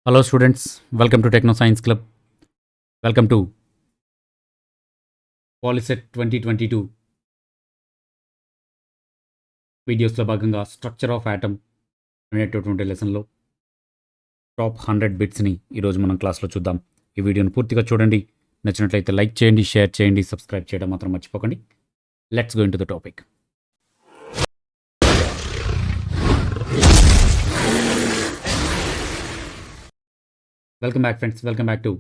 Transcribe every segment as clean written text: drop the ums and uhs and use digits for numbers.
Hello students, welcome to Techno Science Club. Welcome to POLYCET 2022 వీడియోస్లో భాగంగా structure of atom అనేటటువంటి లెసన్లో top 100 బిట్స్ని ఈరోజు మనం క్లాస్లో చూద్దాం. ఈ వీడియోని పూర్తిగా చూడండి. నచ్చినట్లయితే లైక్ చేయండి, షేర్ చేయండి, సబ్స్క్రైబ్ చేయడం మాత్రం మర్చిపోకండి. Let's go in to the topic. Welcome back friends, welcome back to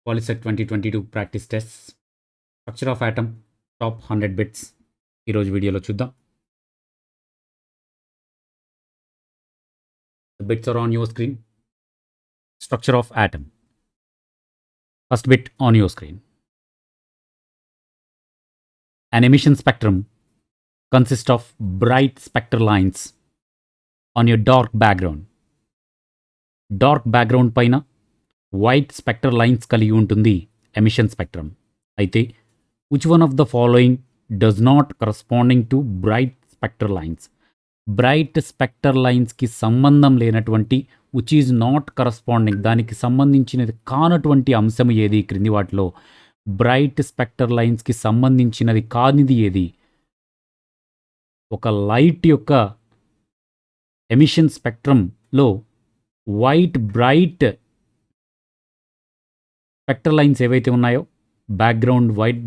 POLYCET 2022 practice tests. Structure of atom, top 100 bits. ఈరోజు వీడియోలో చూద్దాం. The bits are on your screen. Structure of atom. First bit on your screen. An emission spectrum consists of bright spectral lines on your dark background. Dark background పైన white spectral lines కలిగి ఉంటుంది emission spectrum. అయితే which one of the following does not corresponding to bright spectral lines? Bright spectral లైన్స్కి సంబంధం లేనటువంటి which is not corresponding, దానికి సంబంధించినది కానటువంటి అంశం ఏది? క్రింది వాటిలో బ్రైట్ స్పెక్ట్రల్ లైన్స్కి సంబంధించినది కానిది ఏది? ఒక లైట్ యొక్క ఎమిషన్ స్పెక్ట్రమ్లో వైట్ బ్రైట్ స్పెక్ట్రల్ లైన్స్ ఏవైతే ఉన్నాయో బ్యాక్గ్రౌండ్ వైట్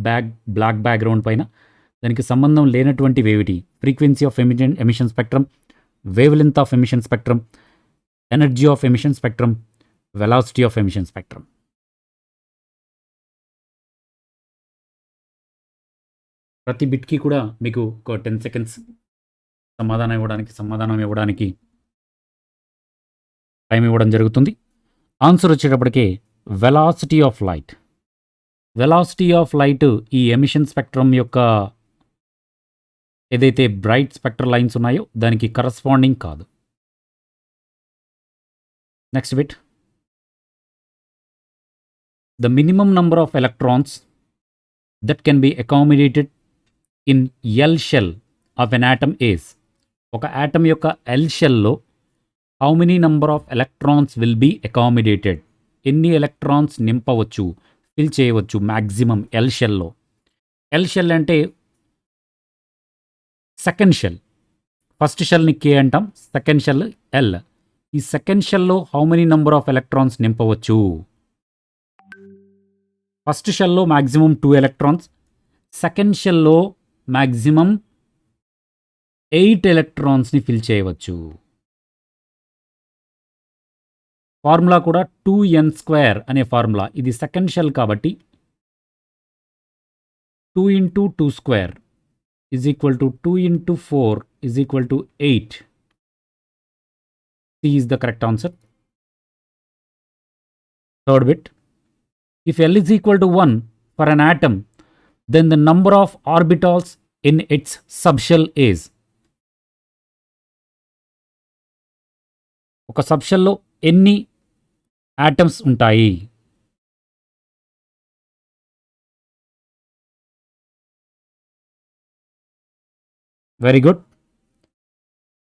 బ్లాక్ బ్యాక్గ్రౌండ్ పైన దానికి సంబంధం లేనటువంటివి ఏమిటి? Frequency of emission spectrum, wave length of emission spectrum, energy of emission spectrum, velocity of emission spectrum. ప్రతి బిట్కి కూడా మీకు ఒక 10 సెకండ్స్ సమాధానం ఇవ్వడానికి టైం ఇవ్వడం జరుగుతుంది. ఆన్సర్ వచ్చేటప్పటికే velocity of light. Velocity of light ఈ ఎమిషన్ స్పెక్ట్రమ్ యొక్క ఏదైతే బ్రైట్ స్పెక్ట్రల్ లైన్స్ ఉన్నాయో దానికి కరస్పాండింగ్ కాదు. Next bit. The minimum number of electrons that can be accommodated in L shell of N atom is. ఒక atom యొక్క L షెల్లో how many number of electrons will be accommodated? ఎన్ని electrons నింపవచ్చు, fill చేయవచ్చు maximum L షెల్లో? L shell అంటే second shell. First షెల్ని కే అంటాం, second shell L. ఈ సెకండ్ షెల్లో how many number of electrons నింపవచ్చు? ఫస్ట్ షెల్లో మ్యాక్సిమం 2 ఎలక్ట్రాన్స్, సెకండ్ షెల్లో మ్యాక్సిమం 8 ఎలక్ట్రాన్స్ని ఫిల్ చేయవచ్చు. ఫార్ములా కూడా 2n² అనే ఫార్ములా. ఇది సెకండ్ షెల్ కాబట్టి 2 × 2² is equal to 2 × 4 is equal to 8. C is the correct answer. Third bit. If L is equal to 1 for an atom then the number of orbitals in its subshell is. ఒక సబ్షెల్లో ఎన్ని atoms ఉంటాయి? Very good.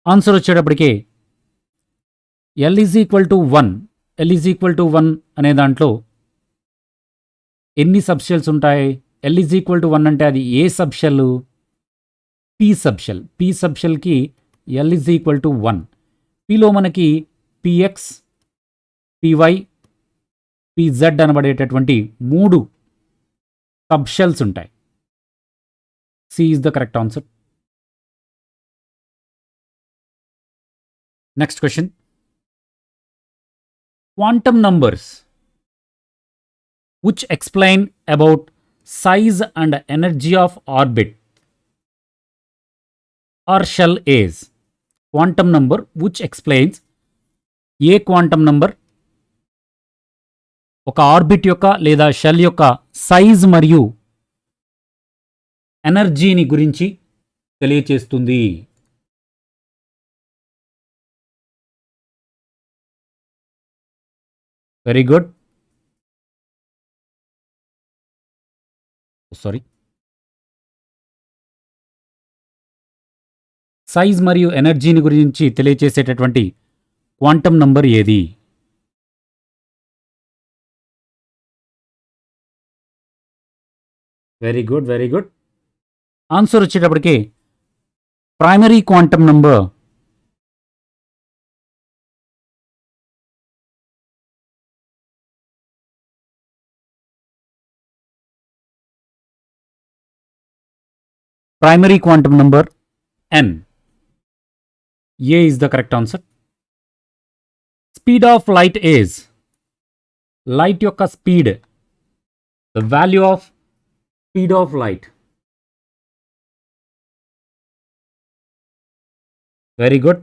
Answer వచ్చేటప్పటికే L is equal to 1. L is equal to 1 అనే దాంట్లో ఎన్ని subshells ఉంటాయి? L is equal to 1 అంటే అది ఏ సబ్షెల్? P subshell. పీ సబ్షెల్కి L ఈజ్ ఈక్వల్ టు 1. పీలో మనకి PX, PY, PZ అనబడేటటువంటి 3 సబ్షెల్స్ ఉంటాయి. C is the correct answer. Next question. Quantum numbers which explain about size and energy of orbit or shell is. Quantum number which explains A quantum number ఒక orbit యొక్క లేదా shell యొక్క size మరియు ఎనర్జీని గురించి తెలియచేస్తుంది? Very good. Size మరియు ఎనర్జీని గురించి తెలియచేసేటటువంటి క్వాంటమ్ నంబర్ ఏది? Very good, very good. Answer వచ్చేటప్పటికి primary quantum number n. A is the correct answer. Speed of light is light యొక్క speed, the value of speed of light. Very good.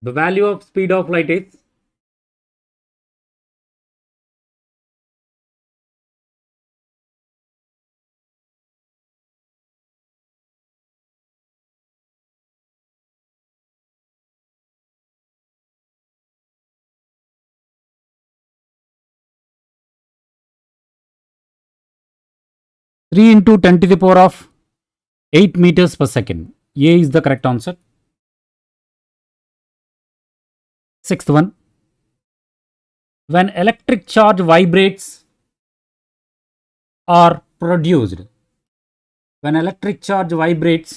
The value of speed of light is 3 into 10 to the power of 8 meters per second. A is the correct answer. Sixth one. When electric charge vibrates or produced. When electric charge vibrates,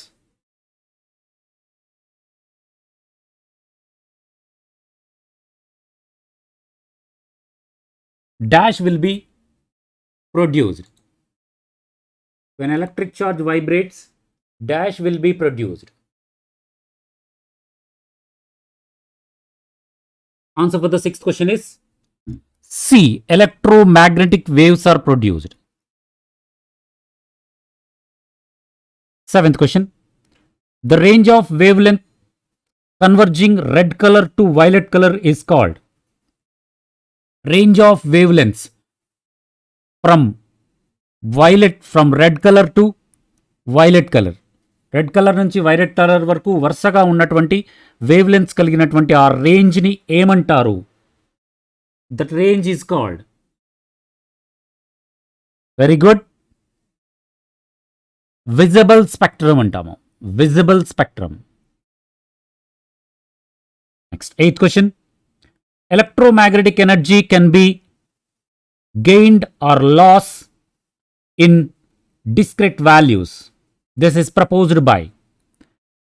dash will be produced. When electric charge vibrates, dash will be produced. Answer for the sixth question is C. Electromagnetic waves are produced. Seventh question. The range of wavelength converging red color to violet color is called. Range of wavelengths from red color to violet color. Red colour నుంచి violet colour వరకు వరుసగా ఉన్నటువంటి wavelengths కలిగినటువంటి ఆ రేంజ్ని ఏమంటారు? That range is called. Very good. Visible spectrum అంటాము. Visible spectrum. Next 8th question. Electromagnetic energy can be gained or lost in discrete values. This is proposed by.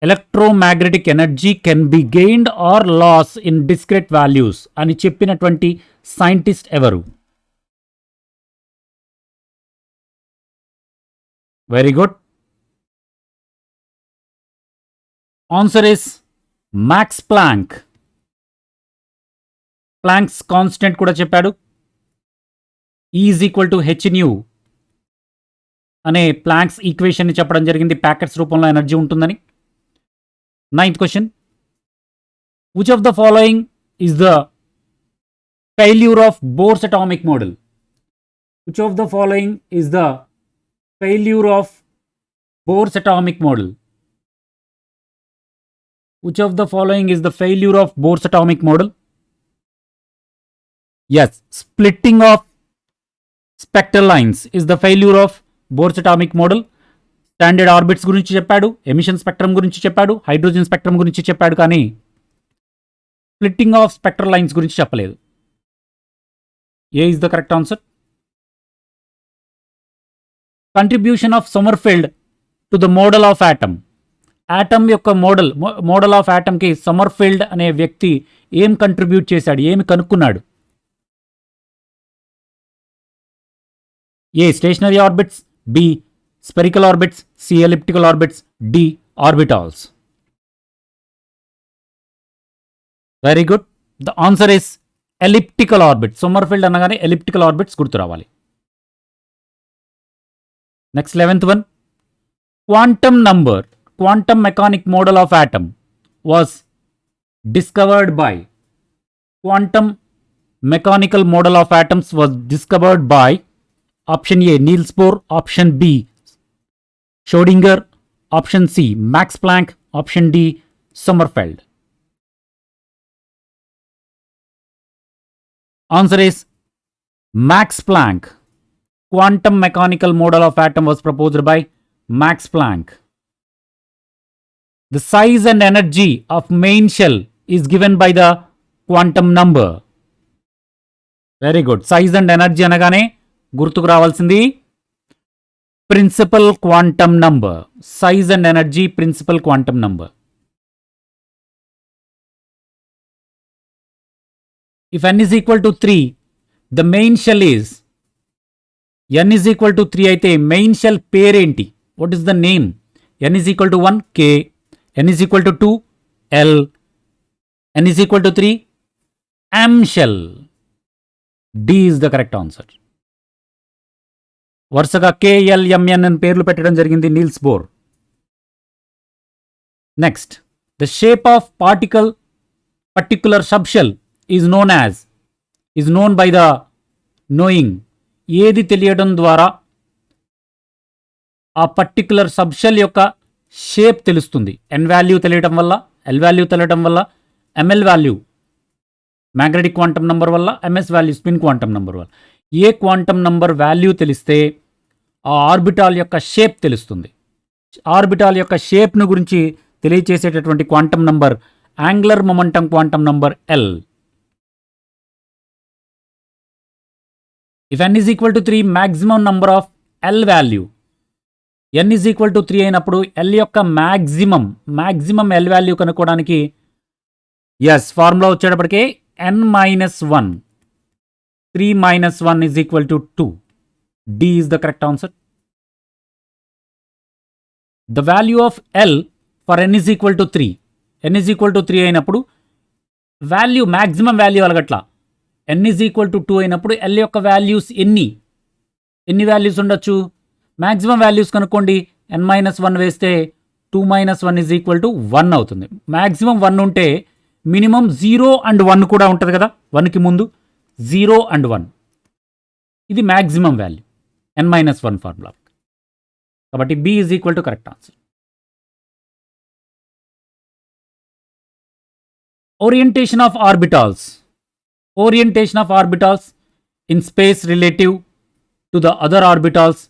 Electromagnetic energy can be gained or lost in discrete values అని చెప్పినటువంటి scientist ఎవరు? Very good. Answer is Max Planck. Planck's constant కూడా చెప్పాడు. E is equal to h nu అనే Planck's ఈక్వేషన్ని చెప్పడం జరిగింది. Packets రూపంలో ఎనర్జీ ఉంటుందని. 9th question. Which of the following is the failure of Bohr's atomic model? Which of the following is the failure of Bohr's atomic model? Which of the following is the failure of Bohr's atomic model? Yes, splitting of spectral lines is the failure of Bohr's atomic model. Standard orbits గురించి చెప్పాడు, emission spectrum గురించి చెప్పాడు, hydrogen spectrum గురించి చెప్పాడు, కానీ splitting of spectral lines గురించి చెప్పలేదు. A is the correct answer. Contribution of Sommerfeld to the model of atom. Atom యొక్క మోడల్ ఆఫ్ యాటమ్కి సమ్మర్ఫీల్డ్ అనే వ్యక్తి ఏం కంట్రిబ్యూట్ చేశాడు, ఏమి కనుక్కున్నాడు? A stationary orbits, B spherical orbits, C elliptical orbits, D orbitals. Very good. The answer is elliptical orbits. Sommerfeld అనగానే elliptical orbits గుర్తు రావాలి. Next 11th one. Quantum mechanic model of atom was discovered by quantum mechanical model of atoms was discovered by option A Niels Bohr, option B Schrödinger, option C Max Planck, option D Sommerfeld. Answer is Max Planck. Quantum mechanical model of atom was proposed by Max Planck. The size and energy of main shell is given by the quantum number. Very good. Size and energy అనగానే గుర్తుకు రావాల్సింది principal quantum number. Size and energy principal quantum number. If n is equal to 3, the main shell is n is equal to 3 అయితే main shell పేరేంటి? What is the name? n is equal to 1 k, n is equal to 2 l, n is equal to 3 m shell. D is the correct answer. వరుసగా KLMN అని పేర్లు పెట్టడం జరిగింది Niels Bohr. Next, the shape of particular subshell is known by the knowing. ఏది తెలియడం ద్వారా ఆ particular subshell యొక్క షేప్ తెలుస్తుంది. ఎన్ వాల్యూ తెలియడం వల్ల, ఎల్ వాల్యూ తెలియడం వల్ల, ML value magnetic quantum number వల్ల, MS value spin quantum number వల్ల. ఏ క్వాంటమ్ నంబర్ వాల్యూ తెలిస్తే ఆ ఆర్బిటాల్ యొక్క షేప్ తెలుస్తుంది. ఆర్బిటాల్ యొక్క షేప్ను గురించి తెలియచేసేటటువంటి quantum number angular momentum quantum number L. If n is equal to 3, maximum number of L value. n is equal to 3 అయినప్పుడు ఎల్ యొక్క మ్యాక్సిమం ఎల్ వాల్యూ కనుక్కోవడానికి ఫార్ములా వచ్చేటప్పటికే n-1. 3 minus 1 is equal to 2. D is the correct answer. The value of L for n is equal to 3. n is equal to 3 అయినప్పుడు value maximum value అలగట్ల. n is equal to 2 అయినప్పుడు L యొక్క values ఎన్ని values ఉండొచ్చు? Maximum values కనుక్కోండి. n-1 వేస్తే 2 minus 1 is equal to 1 అవుతుంది. Maximum 1 ఉంటే మినిమం 0 and 1 కూడా ఉంటుంది కదా, 1కి ముందు 0 and 1. ఇది మ్యాక్సిమం వాల్యూ n-1 ఫార్ములా. కాబట్టి B is equal to correct answer. Orientation of orbitals. Orientation of orbitals in space relative to the other orbitals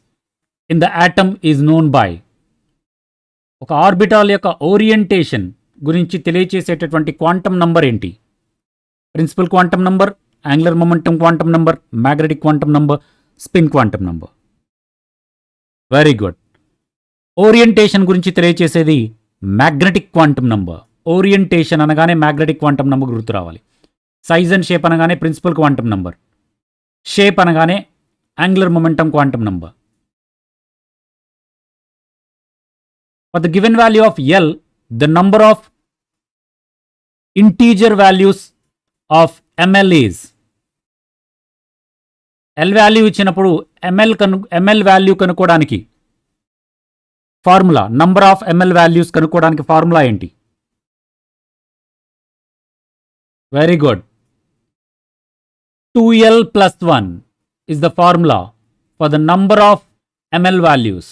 in the atom is known by. ఒక orbital యొక్క ఓరియంటేషన్ గురించి తెలియచేసేటటువంటి quantum number ఏంటి? Principal quantum number, angular momentum quantum number, magnetic quantum number, spin quantum number. Very good. Orientation గురించి తెలియచేసేది magnetic quantum number. Orientation అనగానే magnetic quantum number గుర్తు రావాలి. సైజ్ అండ్ షేప్ అనగానే ప్రిన్సిపల్ క్వాంటమ్ నంబర్, షేప్ అనగానే angular momentum quantum number. For the given value of L, the number of integer values of ml is. L value ఇచ్చినప్పుడు ml value కనుక్కోవడానికి formula, number of ml values కనుక్కోవడానికి formula ఏంటి? Very good. 2l plus 1 is the formula for the number of ml values.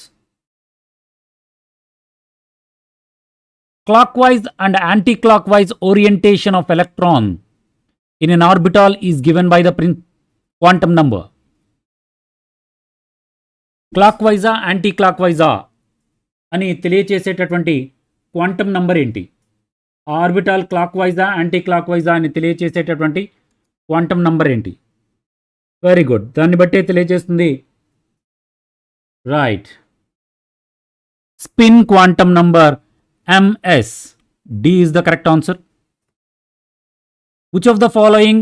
Clockwise and anti-clockwise orientation of electron in an orbital is given by the quantum number. Clockwise anti-clockwise అని తెలియచేసేటటువంటి quantum number ఏంటి? Orbital క్లాక్వైజా anti క్లాక్వైజా అని తెలియచేసేటటువంటి quantum number ఏంటి? Very good. దాన్ని బట్టే తెలియజేస్తుంది. Right. Spin quantum number MS. D is the correct answer. Which of the following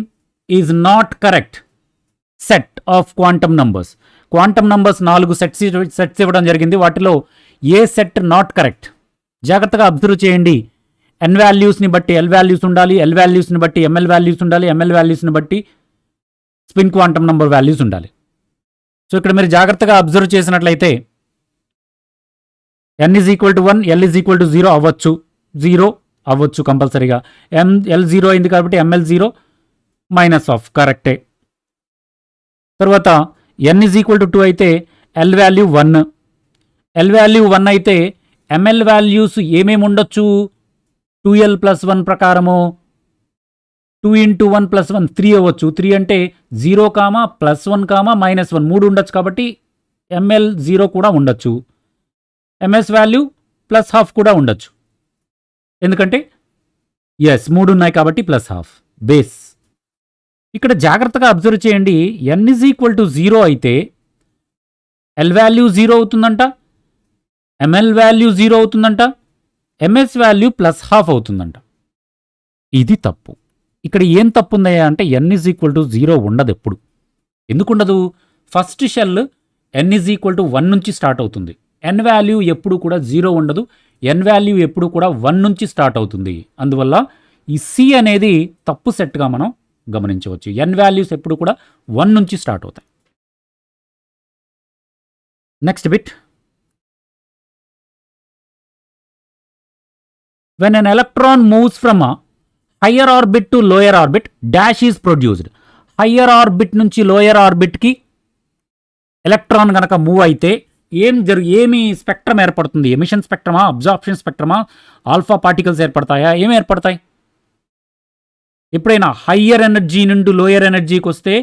is not correct set of quantum numbers? Quantum numbers 4 sets ఇవ్వడం జరిగింది. వాటిలో ఏ set not correct? జాగ్రత్తగా observe చేయండి. n వాల్యూస్ని బట్టి L వాల్యూస్ ఉండాలి, L వాల్యూస్ని బట్టి ML వాల్యూస్ ఉండాలి, ML వాల్యూస్ని బట్టి స్పిన్ క్వాంటమ్ నంబర్ వాల్యూస్ ఉండాలి. సో ఇక్కడ మీరు జాగ్రత్తగా అబ్జర్వ్ చేసినట్లయితే n is equal to 1, L is equal to 0 అవ్వచ్చు, 0 అవ్వచ్చు కంపల్సరీగా. L0 అయింది కాబట్టి ML0 -, కరెక్టే. తర్వాత n ఈజ్ ఈక్వల్ టు 2 అయితే L వాల్యూ 1. L వాల్యూ 1 అయితే ML వాల్యూస్ ఏమేమి ఉండొచ్చు? 2L + 1 ప్రకారము 2 × 1 + 1 3 అవ్వచ్చు. 3 అంటే 0, +1, -1 3 ఉండొచ్చు కాబట్టి ML0 కూడా ఉండొచ్చు. MS వాల్యూ +½ కూడా ఉండొచ్చు. ఎందుకంటే 3 ఉన్నాయి కాబట్టి +½ బేస్. ఇక్కడ జాగ్రత్తగా అబ్జర్వ్ చేయండి. n ఈజ్ ఈక్వల్ టు 0 అయితే L వాల్యూ 0 అవుతుందంట, ML వాల్యూ 0 అవుతుందంట, MS వాల్యూ +½ అవుతుందంట. ఇది తప్పు. ఇక్కడ ఏం తప్పు ఉందయ్యా అంటే n ఈజ్ ఈక్వల్ టు 0 ఉండదు ఎప్పుడు. ఎందుకు ఉండదు? First shell n is equal to 1 నుంచి స్టార్ట్ అవుతుంది. n వాల్యూ ఎప్పుడు కూడా 0 ఉండదు. n వాల్యూ ఎప్పుడు కూడా 1 నుంచి స్టార్ట్ అవుతుంది. అందువల్ల ఈ C అనేది తప్పు సెట్గా మనం గమనించవచ్చు. n వాల్యూస్ ఎప్పుడు కూడా 1 నుంచి స్టార్ట్ అవుతాయి. Next bit. When an electron moves from a higher orbit to lower orbit, dash is produced. Higher orbit నుంచి లోయర్ ఆర్బిట్కి ఎలక్ట్రాన్ కనుక మూవ్ అయితే ఏమి స్పెక్ట్రమ్ ఏర్పడుతుంది? ఎమిషన్ స్పెక్ట్రమా, అబ్జార్ప్షన్ స్పెక్ట్రమా, ఆల్ఫా పార్టికల్స్ ఏర్పడతాయా? ఏమి ఏర్పడతాయి? ఎప్పుడైనా హయ్యర్ ఎనర్జీ నుండి లోయర్ ఎనర్జీకి వస్తే,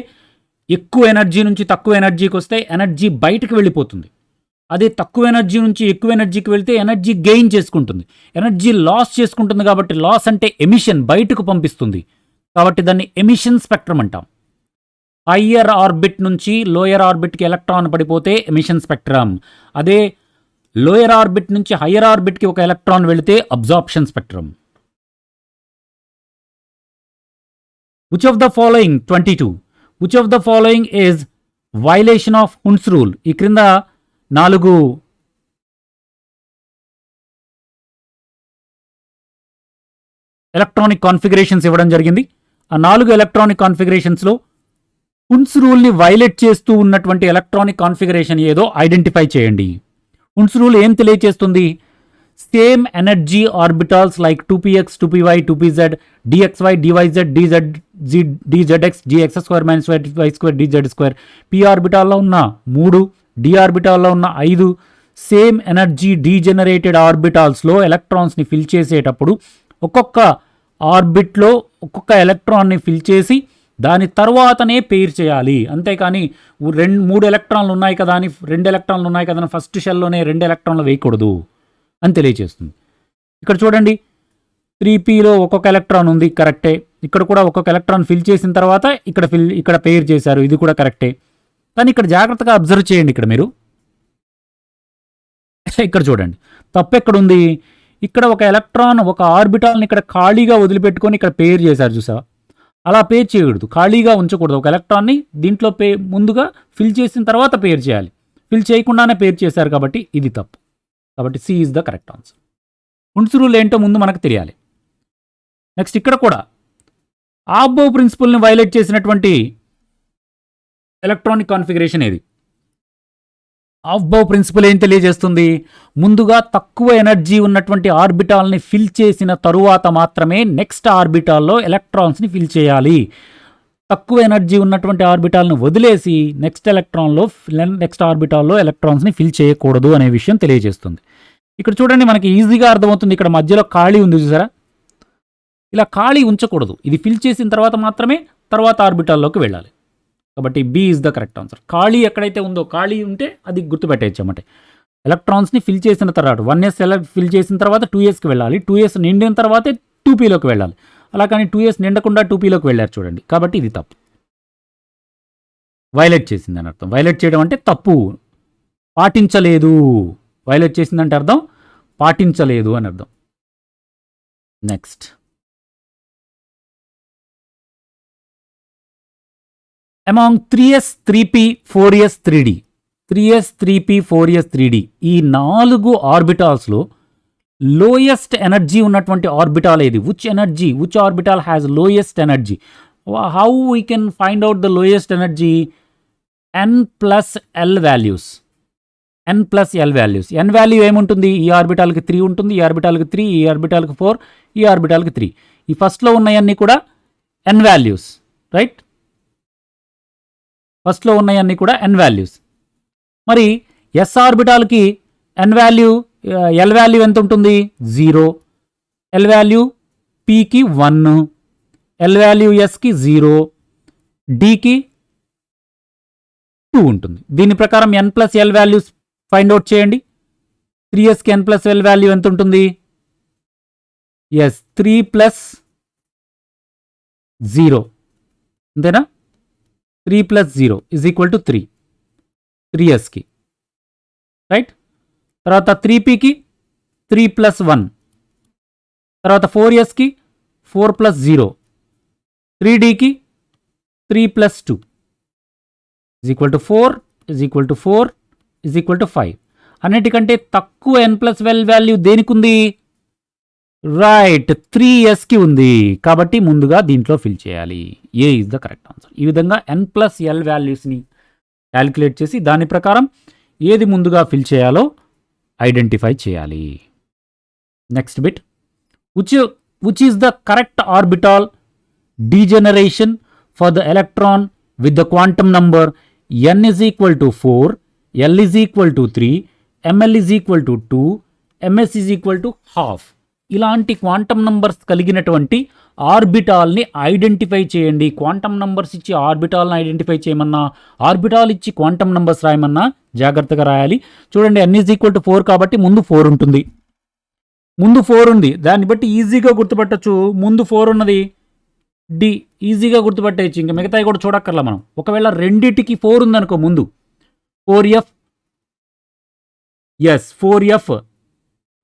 ఎక్కువ ఎనర్జీ నుంచి తక్కువ ఎనర్జీకి వస్తే ఎనర్జీ బయటకు వెళ్ళిపోతుంది. అదే తక్కువ ఎనర్జీ నుంచి ఎక్కువ ఎనర్జీకి వెళ్తే ఎనర్జీ గెయిన్ చేసుకుంటుంది, ఎనర్జీ లాస్ చేసుకుంటుంది. కాబట్టి లాస్ అంటే ఎమిషన్, బయటకు పంపిస్తుంది. కాబట్టి దాన్ని ఎమిషన్ స్పెక్ట్రమ్ అంటాం. హయ్యర్ ఆర్బిట్ నుంచి లోయర్ ఆర్బిట్కి ఎలక్ట్రాన్ పడిపోతే ఎమిషన్ స్పెక్ట్రమ్. అదే లోయర్ ఆర్బిట్ నుంచి హయ్యర్ ఆర్బిట్కి ఒక ఎలక్ట్రాన్ వెళితే absorption spectrum. Which of the following 22 which of the following is violation of Hund's rule? ఈ క్రింద 4 ఎలక్ట్రానిక్ కాన్ఫిగరేషన్స్ ఇవ్వడం జరిగింది. ఆ 4 ఎలక్ట్రానిక్ కాన్ఫిగరేషన్స్లో హున్స్ రూల్ని వైలేట్ చేస్తూ ఉన్నటువంటి ఎలక్ట్రానిక్ కాన్ఫిగరేషన్ ఏదో ఐడెంటిఫై చేయండి. హున్స్ రూల్ ఏం తెలియచేస్తుంది? Same energy orbitals like 2px, 2py, 2pz, dxy, dyz, dzx, gx² - y² dz², p ఆర్బిటాల్లో ఉన్న 3, d ఆర్బిటాల్లో ఉన్న 5 సేమ్ ఎనర్జీ డీజెనరేటెడ్ ఆర్బిటాల్స్లో ఎలక్ట్రాన్స్ని ఫిల్ చేసేటప్పుడు ఒక్కొక్క ఆర్బిట్లో ఒక్కొక్క ఎలక్ట్రాన్ని ఫిల్ చేసి దాని తర్వాతనే పెయిర్ చేయాలి. అంతేకాని 3 ఎలక్ట్రాన్లు ఉన్నాయి కదా అని 2 ఎలక్ట్రాన్లు ఉన్నాయి కదా అని ఫస్ట్ షెల్లోనే 2 ఎలక్ట్రాన్లు వేయకూడదు అని తెలియజేస్తుంది. ఇక్కడ చూడండి, 3pలో ఒక్కొక్క ఎలక్ట్రాన్ ఉంది, కరెక్టే. ఇక్కడ కూడా ఒక్కొక్క ఎలక్ట్రాన్ ఫిల్ చేసిన తర్వాత ఇక్కడ పెయిర్ చేశారు, ఇది కూడా కరెక్టే. కానీ ఇక్కడ జాగ్రత్తగా అబ్జర్వ్ చేయండి. ఇక్కడ మీరు ఇక్కడ చూడండి, తప్పు ఎక్కడుంది? ఇక్కడ ఒక ఎలక్ట్రాన్ ఒక ఆర్బిటాల్ని ఇక్కడ ఖాళీగా వదిలిపెట్టుకొని ఇక్కడ పెయిర్ చేశారు, చూసా? అలా పేర్ చేయకూడదు, ఖాళీగా ఉంచకూడదు. ఒక ఎలక్ట్రాన్ని దీంట్లో ముందుగా ఫిల్ చేసిన తర్వాత పేర్ చేయాలి. ఫిల్ చేయకుండానే పేర్ చేశారు కాబట్టి ఇది తప్పు. కాబట్టి C is the correct answer. Hund's rule ఏంటో ముందు మనకు తెలియాలి. నెక్స్ట్ ఇక్కడ కూడా ఆబ్బో ప్రిన్సిపల్ని వైలేట్ చేసినటువంటి ఎలక్ట్రానిక్ కాన్ఫిగరేషన్ ఏది? ఆబ్బో ప్రిన్సిపల్ ఏం తెలియజేస్తుంది? ముందుగా తక్కువ ఎనర్జీ ఉన్నటువంటి ఆర్బిటాల్ని ఫిల్ చేసిన తరువాత మాత్రమే నెక్స్ట్ ఆర్బిటాల్లో ఎలక్ట్రాన్స్ని ఫిల్ చేయాలి. తక్కువ ఎనర్జీ ఉన్నటువంటి ఆర్బిటాల్ని వదిలేసి నెక్స్ట్ ఆర్బిటాల్లో ఎలక్ట్రాన్స్ని ఫిల్ చేయకూడదు అనే విషయం తెలియజేస్తుంది. ఇక్కడ చూడండి, మనకి ఈజీగా అర్థమవుతుంది. ఇక్కడ మధ్యలో ఖాళీ ఉంది, చూసారా? ఇలా ఖాళీ ఉంచకూడదు. ఇది ఫిల్ చేసిన తర్వాత మాత్రమే తర్వాత ఆర్బిటాల్లోకి వెళ్ళాలి. కాబట్టి B is the correct answer. ఖాళీ ఎక్కడైతే ఉందో, ఖాళీ ఉంటే అది గుర్తుపెట్టేయచ్చు అన్నమాట. ఎలక్ట్రాన్స్ని ఫిల్ చేసిన తర్వాత 1s ఫిల్ చేసిన తర్వాత 2sకి వెళ్ళాలి. 2s నిండిన తర్వాతే 2pలోకి వెళ్ళాలి. అలా కానీ 2s నిండకుండా 2pలోకి వెళ్ళారు చూడండి. కాబట్టి ఇది తప్పు, వైలేట్ చేసింది అని అర్థం. వైలేట్ చేయడం అంటే తప్పు, పాటించలేదు. వైలేట్ చేసిందంటే అర్థం పాటించలేదు అని అర్థం. Next, among 3s, 3p, 4s, 3d, 3s, 3p, 4s, 3d ఈ 4 ఆర్బిటాల్స్లో లోయెస్ట్ ఎనర్జీ ఉన్నటువంటి ఆర్బిటాల్ ఏది? Which orbital has lowest energy? How we can find out the lowest energy? n + l values. n plus L values. n value ఏముంటుంది? ఈ ఆర్బిటాల్కి 3 ఉంటుంది, ఈ ఆర్బిటాల్కి 3, ఈ ఆర్బిటాల్కి 4, ఈ ఆర్బిటాల్కి 3. ఈ ఫస్ట్లో ఉన్నాయన్నీ కూడా n వాల్యూస్, రైట్? ఫస్ట్లో ఉన్నాయన్నీ కూడా n వాల్యూస్. మరి s ఆర్బిటాల్కి n వాల్యూ, l వాల్యూ ఎంత ఉంటుంది? 0. l వాల్యూ pకి 1, l వాల్యూ sకి 0, dకి 2 ఉంటుంది. దీని ప్రకారం n plus L values find out చేయండి. 3sకి n ప్లస్ ఎల్ వాల్యూ ఎంత ఉంటుంది? 3 ప్లస్ 0, అంతేనా? 3 ప్లస్ 0 ఈజ్ ఈక్వల్ టు 3, 3sకి, రైట్? తర్వాత 3pకి 3 ప్లస్ 1, తర్వాత 4sకి 4 ప్లస్ 0, 3dకి 3 plus 2 is equal to 4, is equal to 4, is equal to 5. అన్నిటికంటే తక్కువ n ప్లస్ ఎల్ వాల్యూ దేనికి ఉంది? రైట్, 3sకి ఉంది. కాబట్టి ముందుగా దీంట్లో ఫిల్ చేయాలి. ఏ ఈజ్ ద కరెక్ట్ ఆన్సర్. ఈ విధంగా n ప్లస్ ఎల్ వాల్యూస్ని క్యాలిక్యులేట్ చేసి దాని ప్రకారం ఏది ముందుగా ఫిల్ చేయాలో ఐడెంటిఫై చేయాలి. Next bit, which is the correct orbital degeneration for the electron with the quantum number n is equal to 4, l is equal to 3, ml is equal to 2, ms is equal to half. ఇలాంటి quantum numbers కలిగినటువంటి ఆర్బిటాల్ని identify చేయండి. Quantum numbers ఇచ్చి ఆర్బిటాల్ని identify చేయమన్నా, orbital ఇచ్చి quantum numbers రాయమన్నా జాగ్రత్తగా రాయాలి. చూడండి, n is equal to 4 కాబట్టి ముందు 4 ఉంటుంది. ముందు 4 ఉంది, దాన్ని బట్టి ఈజీగా గుర్తుపట్టచ్చు. ముందు 4 ఉన్నది డి, ఈజీగా గుర్తుపట్టేయచ్చు. ఇంకా మిగతాయి కూడా చూడక్కర్లా మనం. ఒకవేళ రెండిటికి 4 ఉందనుకో, ముందు 4f, 4f,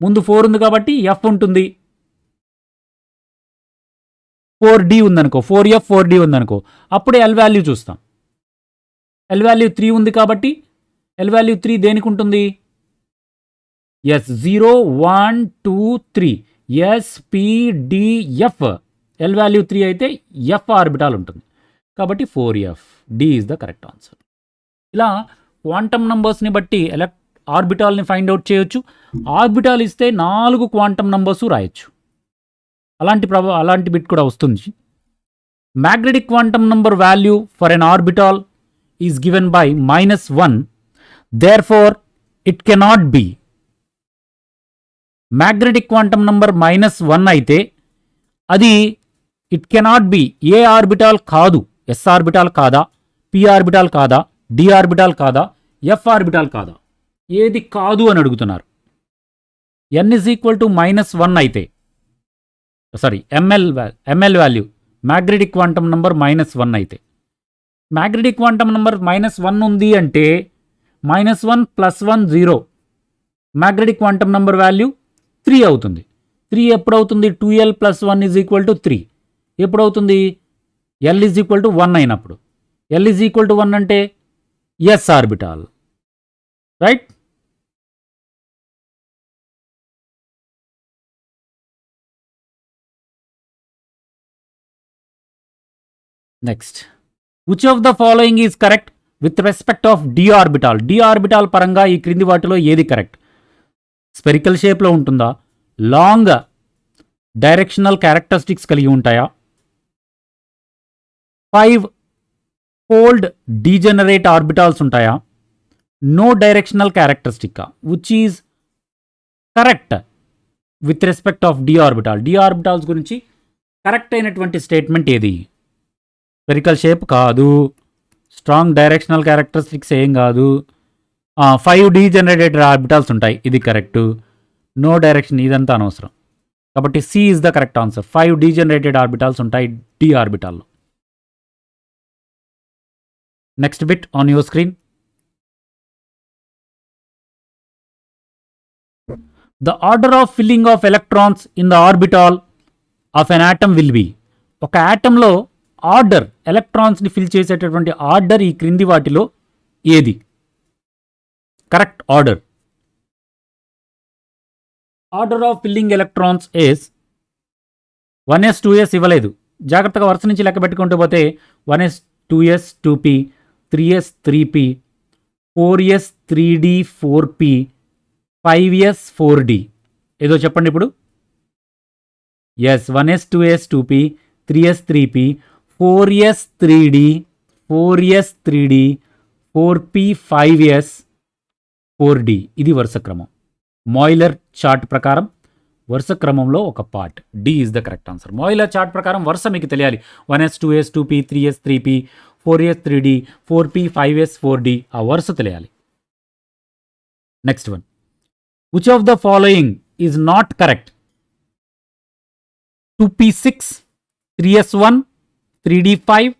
ముందు 4 ఉంది కాబట్టి f ఉంటుంది. 4d ఉందనుకో, 4f 4d ఉందనుకో, అప్పుడే ఎల్ వాల్యూ చూస్తాం. ఎల్ వాల్యూ 3 ఉంది కాబట్టి ఎల్ వాల్యూ 3 దేనికి ఉంటుంది? 0, 1, 2, 3, s, p, d, f. L value 3 అయితే f ఆర్బిటాల్ ఉంటుంది కాబట్టి 4f, d is the correct answer. ఇలా క్వాంటమ్ నంబర్స్ని బట్టి ఆర్బిటాల్ని ఫైండ్ అవుట్ చేయొచ్చు. ఆర్బిటాల్ ఇస్తే 4 క్వాంటమ్ నంబర్స్ రాయొచ్చు. అలాంటి బిట్ కూడా వస్తుంది. Magnetic quantum number value for N orbital is given by -1, therefore it cannot be. Magnetic quantum number -1 అయితే అది ఇట్ కెనాట్ బి ఏ ఆర్బిటాల్ కాదు. ఎస్ ఆర్బిటాల్ కాదా, పి ఆర్బిటాల్ కాదా, డి ఆర్బిటాల్ కాదా, ఎఫ్ ఆర్బిటాల్ కాదా? ఏది కాదు అని అడుగుతున్నారు. n ఈజ్ ఈక్వల్ టు -1 అయితే, sorry ML value magnetic quantum number -1 అయితే, మ్యాగ్నెటిక్ క్వాంటమ్ నంబర్ -1 ఉంది అంటే -1 + 1 0, మ్యాగ్నెటిక్ క్వాంటమ్ నంబర్ వాల్యూ 3 అవుతుంది. 3 ఎప్పుడవుతుంది? 2l + 1 is equal to 3. ఎప్పుడవుతుంది? l ఈజ్ ఈక్వల్ టు 1 అయినప్పుడు. l ఈజ్ ఈక్వల్ టు 1 అంటే S orbital, right? Next, which of the following is correct with respect of D orbital? D orbital పరంగా ఈ క్రింది వాటిలో ఏది కరెక్ట్? స్పెరికల్ షేప్లో ఉంటుందా? లాంగ్ డైరెక్షనల్ క్యారెక్టరిస్టిక్స్ కలిగి ఉంటాయా? 5 ఫోల్డ్ డీజెనరేట్ ఆర్బిటాల్స్ ఉంటాయా? No directional characteristic. Which is correct with respect of D orbital? D orbitals గురించి కరెక్ట్ అయినటువంటి స్టేట్మెంట్ ఏది? స్పెరికల్ షేప్ కాదు, స్ట్రాంగ్ డైరెక్షనల్ క్యారెక్టరిస్టిక్స్ ఏం కాదు, 5 డీజెనరేటెడ్ ఆర్బిటాల్స్ ఉంటాయి, ఇది కరెక్ట్. నో డైరెక్షన్, ఇదంతా అనవసరం. కాబట్టి C is the correct answer. 5 degenerated orbitals ఉంటాయి డి ఆర్బిటాల్లో. Next bit on your screen. The order of filling of electrons in the orbital of N atom will be. ఒక ఆటంలో order, ఎలక్ట్రాన్స్ని fill చేసేటటువంటి order ఈ క్రింది వాటిలో ఏది? Correct order. Order of filling electrons is 1s 2s ఇవ్వలేదు, జాగ్రత్తగా వరుస నుంచి లెక్క పెట్టుకుంటూ పోతే 1s 2s 2p, 3s 3p, 4s 3d 4p 5s 4d. ఏదో చెప్పండి ఇప్పుడు. Yes 1s 2s 2p 3s 3p 4s 3d 4s 3d 4p 5s 4d. ఇది వరుస క్రమం. మాయిలర్ చార్ట్ ప్రకారం వరుస క్రమంలో ఒక part. D is the correct answer. Moeller chart ప్రకారం వరుస మీకు తెలియాలి. 1s 2s 2p 3s 3p 4s 3d 4p 5s 4d. ఆ వరుస తెలియాలి. Next one. Which of the following is not correct? 2p6 3s1 3d5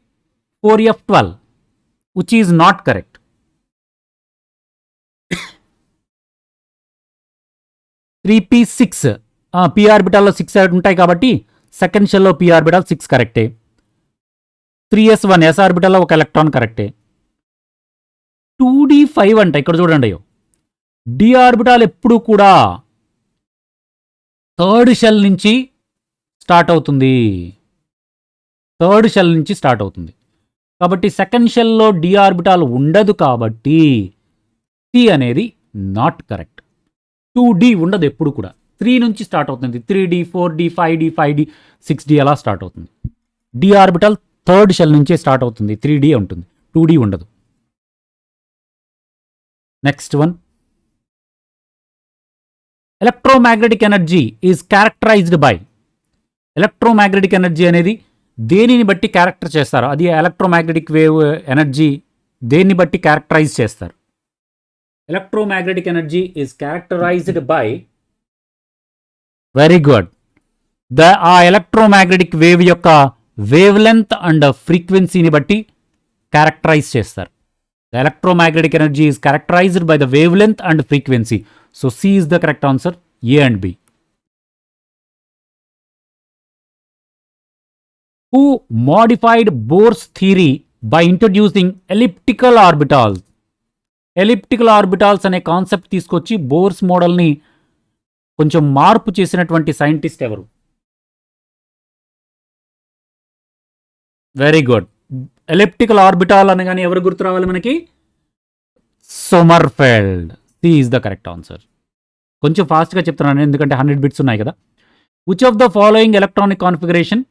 4f12. Which is not correct? 3p6 p ఆర్బిటాల్లో 6 ఉంటాయి కాబట్టి second షెల్లో p orbital 6 కరెక్టే. 3s1 s ఆర్బిటాల్లో ఒక electron కరెక్టే. 2d5 అంట ఇక్కడ చూడండి. d ఆర్బిటాల్ ఎప్పుడు కూడా థర్డ్ షెల్ నుంచి స్టార్ట్ అవుతుంది. కాబట్టి సెకండ్ షెల్లో d ఆర్బిటాల్ ఉండదు కాబట్టి c అనేది నాట్ కరెక్ట్. 2d ఉండదు ఎప్పుడు కూడా. 3 నుంచి స్టార్ట్ అవుతుంది. 3d 4d 5d 5d 6d అలా స్టార్ట్ అవుతుంది. d ఆర్బిటల్ థర్డ్ షెల్ నుంచే స్టార్ట్ అవుతుంది. 3d ఉంటుంది, 2d ఉండదు. Next one. Electromagnetic energy is characterized by. Electromagnetic energy అనేది దేనిని బట్టి క్యారెక్టర్ చేస్తారు? అది ఎలక్ట్రోమాగ్నెటిక్ వేవ్ ఎనర్జీ దేన్ని బట్టి క్యారెక్టరైజ్ చేస్తారు? Electromagnetic energy is characterized by. Very good. ఆ ఎలక్ట్రోమాగ్నెటిక్ వేవ్ యొక్క వేవ్ లెంత్ అండ్ ఫ్రీక్వెన్సీని బట్టి క్యారెక్టరైజ్ చేస్తారు. The electromagnetic energy is characterized by the wavelength and frequency. So C is the correct answer. A and B. Who modified Bohr's theory by introducing elliptical orbitals? Elliptical orbitals అనే concept తీసుకొచ్చి Bohr's మోడల్ని కొంచెం మార్పు చేసినటువంటి scientist ఎవరు? Very good. Elliptical orbital అనగానే ఎవరు గుర్తు రావాలి మనకి? Sommerfeld. C is the correct answer. కొంచెం ఫాస్ట్గా చెప్తున్నాను ఎందుకంటే 100 బిట్స్ ఉన్నాయి కదా. Which of the following electronic configuration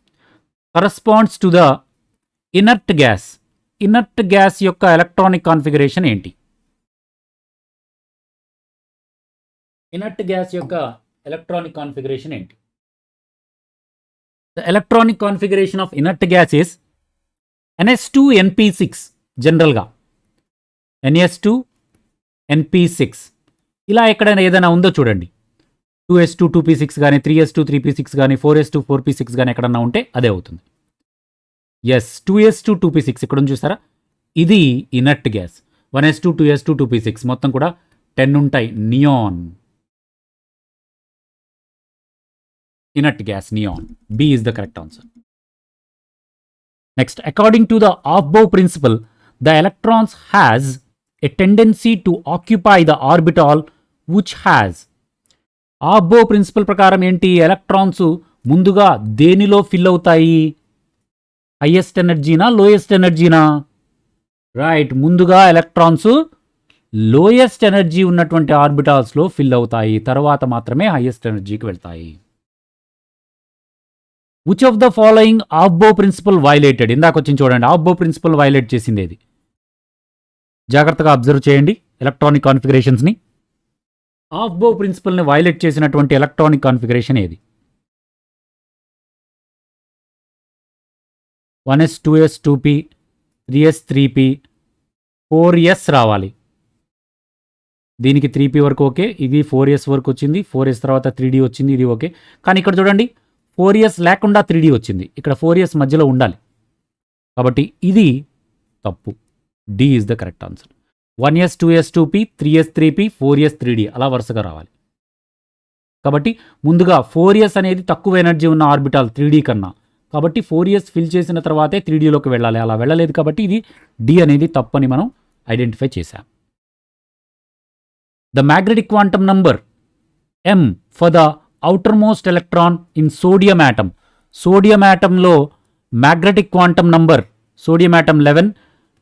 corresponds to the inert gas? Inert gas యొక్క ఎలక్ట్రానిక్ కాన్ఫిగరేషన్ ఏంటి? ఇనర్ట్ గ్యాస్ యొక్క ఎలక్ట్రానిక్ కాన్ఫిగరేషన్ ఏంటి? The electronic configuration of inert gas is ns2np6. జనరల్గా ns2np6. ఇలా ఎక్కడైనా ఏదైనా ఉందో చూడండి. 2s2 2p6 కానీ 3s2 3p6 కానీ 4s2 4p6 కానీ ఎక్కడన్నా ఉంటే అదే అవుతుంది. ఎస్ 2s2 2p6 ఇక్కడ చూసారా? ఇది inert gas. 1s2 2s2 2p6 మొత్తం కూడా 10 ఉంటాయి. Neon inert gas, neon. B is the correct answer. Next, according to the Aufbau principle, the electrons has a tendency to occupy the orbital which has. Aufbau principle ప్రకారం ఏంటి? Electrons ముందుగా దేనిలో fill అవుతాయి? Highest ఎనర్జీనా lowest ఎనర్జీనా? Right, ముందుగా electrons lowest energy ఉన్నటువంటి ఆర్బిటాల్స్లో ఫిల్ అవుతాయి, తర్వాత మాత్రమే హైయెస్ట్ ఎనర్జీకి వెళ్తాయి. Which of the following Aufbau principle violated? ఇందాక వచ్చింది చూడండి, ఆఫ్బో ప్రిన్సిపల్ వైలేట్ చేసింది ఏది? జాగ్రత్తగా అబ్జర్వ్ చేయండి ఎలక్ట్రానిక్ కాన్ఫిగరేషన్స్ని. ఆఫ్బో ప్రిన్సిపల్ని వైలేట్ చేసినటువంటి ఎలక్ట్రానిక్ కాన్ఫిగరేషన్ ఏది? 1s 2s 2p 3s 3p 4s రావాలి. దీనికి 3p వరకు ఓకే, ఇది 4s వరకు వచ్చింది, 4s తర్వాత 3d వచ్చింది, ఇది ఓకే. కానీ ఇక్కడ చూడండి 4s లేకుండా 3d వచ్చింది, ఇక్కడ 4s మధ్యలో ఉండాలి, కాబట్టి ఇది తప్పు. D is the correct answer. 1s 2s 2p 3s 3p 4s 3d అలా వరుసగా రావాలి. కాబట్టి ముందుగా 4s అనేది తక్కువ ఎనర్జీ ఉన్న ఆర్బిటాల్ 3d కన్నా, కాబట్టి 4s ఫిల్ చేసిన తర్వాతే 3dలోకి వెళ్ళాలి. అలా వెళ్ళలేదు కాబట్టి ఇది డి అనేది తప్పని మనం ఐడెంటిఫై చేశాం. The magnetic quantum number m for the outermost electron in sodium atom. Sodium యాటంలో magnetic quantum number, sodium atom 11,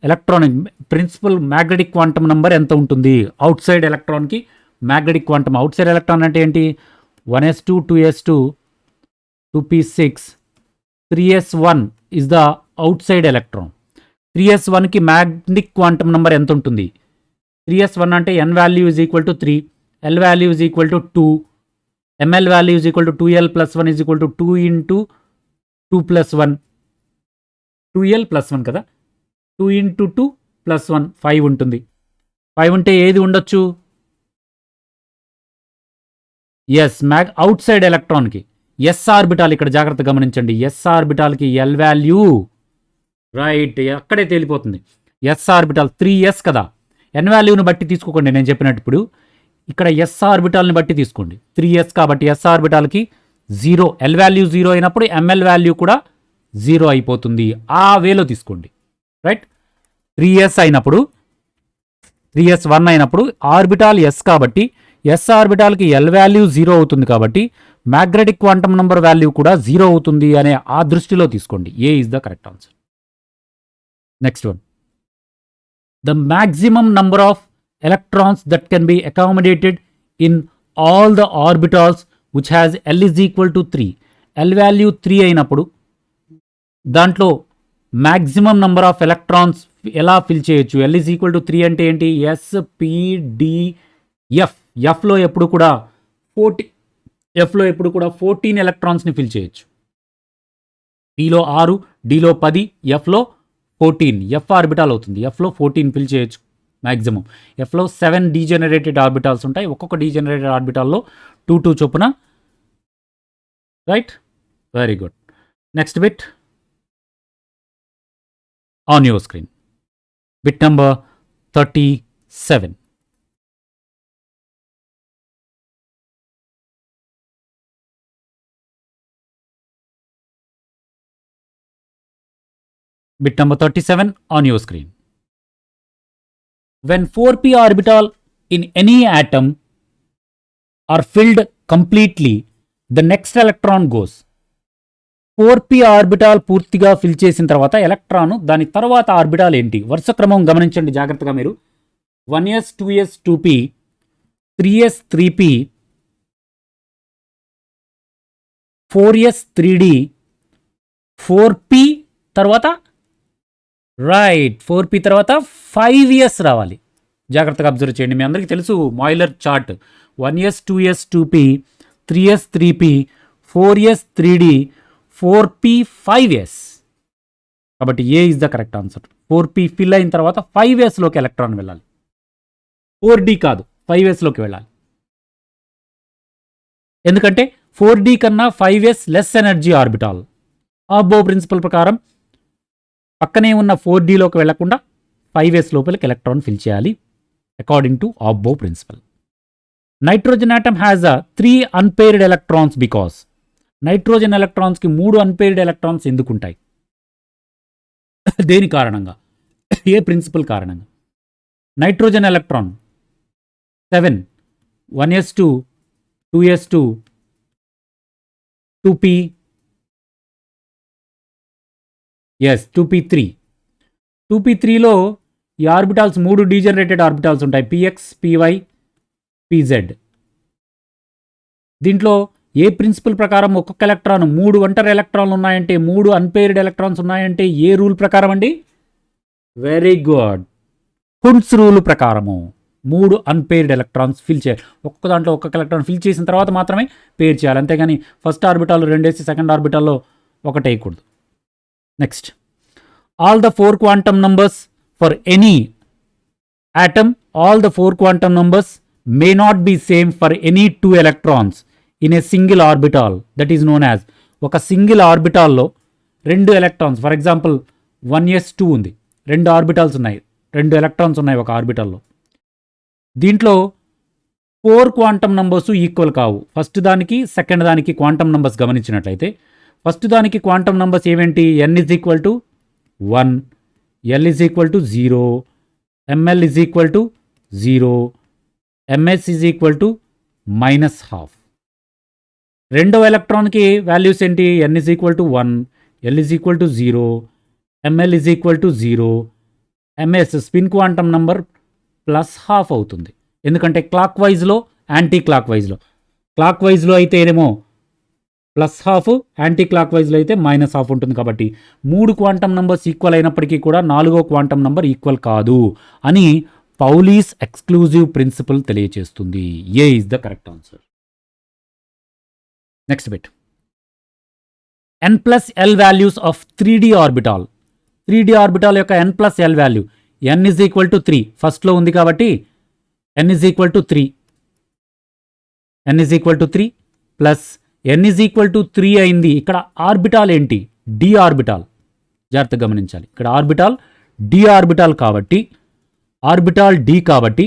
electronic principal magnetic quantum number ఎంత ఉంటుంది? అవుట్ సైడ్ ఎలక్ట్రాన్కి magnetic quantum, outside electron అంటే ఏంటి? 1s2 2s2 2p6 3s1 is the outside electron. 3s1కి magnetic quantum number ఎంత ఉంటుంది? 3s1 అంటే n value is equal to 3, l value is equal to 2, ml value is equal to 2l plus 1 is equal to 2 into 2 plus 1, 2l plus 1 కదా, 2 into 2 plus 1 5 ఉంటుంది. 5 ఉంటే ఏది ఉండొచ్చు? Yes, outside ఎలక్ట్రాన్కి S orbital, ఇక్కడ జాగ్రత్త గమనించండి, S ఆర్బిటాల్కి ఎల్ వాల్యూ రైట్ అక్కడే తేలిపోతుంది. ఎస్ ఆర్బిటాల్ 3s కదా, ఎన్ వాల్యూని బట్టి తీసుకోకండి నేను చెప్పినట్టు. ఇప్పుడు ఇక్కడ ఎస్ ఆర్బిటాల్ని బట్టి తీసుకోండి, 3s కాబట్టి ఎస్ ఆర్బిటాల్కి 0, ఎల్ వాల్యూ 0 అయినప్పుడు ఎంఎల్ వాల్యూ కూడా 0 అయిపోతుంది. ఆ వేలో తీసుకోండి. రైట్, 3s అయినప్పుడు 3s1 అయినప్పుడు ఆర్బిటాల్ ఎస్ కాబట్టి ఎస్ ఆర్బిటాల్కి ఎల్ వాల్యూ 0 అవుతుంది కాబట్టి మ్యాగ్నెటిక్ క్వాంటమ్ నెంబర్ వాల్యూ కూడా 0 అవుతుంది అనే ఆ దృష్టిలో తీసుకోండి. ఏ is the correct answer. Next one, the maximum number of electrons that can be accommodated in all the orbitals which has L is equal to 3. L value 3 అయినప్పుడు దాంట్లో maximum number of electrons ఎలా fill చేయొచ్చు? L is equal to 3 అంటే ఏంటి? S p d f, ఎఫ్లో ఎప్పుడు కూడా 14 ఎలక్ట్రాన్స్ని fill చేయొచ్చు. పిలో 6, డిలో 10, ఎఫ్లో 14, F orbital అవుతుంది. ఎఫ్లో 14 ఫిల్ చేయొచ్చు మ్యాక్సిమం. ఎఫ్లో 7 డీజనరేటెడ్ ఆర్బిటాల్స్ ఉంటాయి, ఒక్కొక్క డీజనరేటెడ్ ఆర్బిటాల్లో 2 చొప్పున. Right, very good. Next bit on your screen. Bit number 37. Bit number 37 on your screen. When 4p orbital in any atom are filled completely, the next electron goes. 4p orbital పూర్తిగా fill చేసిన తర్వాత electron దాని తర్వాత orbital ఏంటి? వరుస క్రమం గమనించండి జాగ్రత్తగా మీరు. 1s 2s 2p 3s 3p 4s 3d 4p తర్వాత రైట్ 4p తర్వాత 5s రావాలి. జాగ్రత్తగా అబ్జర్వ్ చేయండి. మీ అందరికీ తెలుసు Mollier chart. 1s 2s 2p 3s 3p 4s 3d 4p 5s. కాబట్టి ఏ is the correct answer. 4p fill అయిన తర్వాత 5sలోకి ఎలక్ట్రాన్ వెళ్ళాలి. 4d కాదు, 5sలోకి వెళ్ళాలి. ఎందుకంటే 4d కన్నా 5s less energy orbital. Aufbau principle ప్రకారం పక్కనే ఉన్న 4dలోకి వెళ్లకుండా 5s లోపలికి ఎలక్ట్రాన్ ఫిల్ చేయాలి according to Aufbau principle. Nitrogen atom has 3 unpaired electrons because. Nitrogen ఎలక్ట్రాన్స్కి 3 అన్పేర్డ్ ఎలక్ట్రాన్స్ ఎందుకుంటాయి? దేని కారణంగా? ఏ ప్రిన్సిపల్ కారణంగా? Nitrogen electron 7 1s2 2s2 2p 2p3. 2p3లో ఈ ఆర్బిటాల్స్ 3 డీజనరేటెడ్ ఆర్బిటాల్స్ ఉంటాయి, px py pz. దీంట్లో ఏ ప్రిన్సిపల్ ప్రకారం ఒక్కొక్క ఎలక్ట్రాన్ 3 ఒంటరి ఎలక్ట్రాన్లు ఉన్నాయంటే, 3 అన్పేర్డ్ ఎలక్ట్రాన్స్ ఉన్నాయంటే ఏ రూల్ ప్రకారం అండి? వెరీ గుడ్, హున్స్ రూల్ ప్రకారము 3 అన్పేర్డ్ ఎలక్ట్రాన్స్ ఫిల్ చేయాలి. ఒక్కొక్క దాంట్లో ఒక్కొక్క ఎలక్ట్రాన్ ఫిల్ చేసిన తర్వాత మాత్రమే పేర్ చేయాలి, అంతేగాని ఫస్ట్ ఆర్బిటాల్లో 2 వేసి సెకండ్ ఆర్బిటాల్లో 1 వేయకూడదు. Next, all the 4 quantum numbers for any atom, all the 4 quantum numbers may not be same for any 2 electrons in a single orbital, that is known as. ఒక single ఆర్బిటాల్లో 2 electrons, for example 1s2 ఉంది, 2 orbitals ఉన్నాయి, 2 electrons ఉన్నాయి ఒక ఆర్బిటాల్లో. దీంట్లో 4 quantum numbers equal కావు. First దానికి సెకండ్ దానికి క్వాంటమ్ నంబర్స్ గమనించినట్లయితే, ఫస్ట్ దానికి క్వాంటమ్ నంబర్స్ ఏమేంటి? n is equal to 1, l is equal to 0, ml is equal to 0, ms is equal to -12. రెండవ ఎలక్ట్రాన్కి వాల్యూస్ ఏంటి? n is equal to 1, l is equal to 0, ml is equal to 0, MS spin quantum number +12 అవుతుంది. ఎందుకంటే clock వైజ్లో anti clock వైజ్లో, clock వైజ్లో అయితే ఏమో +12, anti clock వైజ్లో అయితే -12 ఉంటుంది. కాబట్టి 3 quantum numbers equal అయినప్పటికీ కూడా 4వ క్వాంటమ్ నంబర్ ఈక్వల్ కాదు అని పౌలీస్ ఎక్స్క్లూజివ్ ప్రిన్సిపల్ తెలియచేస్తుంది. ఏ is the correct answer. Next bit, n+l values of 3D orbital. 3D orbital యొక్క n+l value n is equal to 3 ఫస్ట్లో ఉంది కాబట్టి n is equal to 3 plus n is equal to 3 అయింది. ఇక్కడ orbital ఏంటి? D orbital. జాగ్రత్తగా గమనించాలి. ఇక్కడ ఆర్బిటాల్ డి ఆర్బిటాల్ కాబట్టి, ఆర్బిటాల్ డి కాబట్టి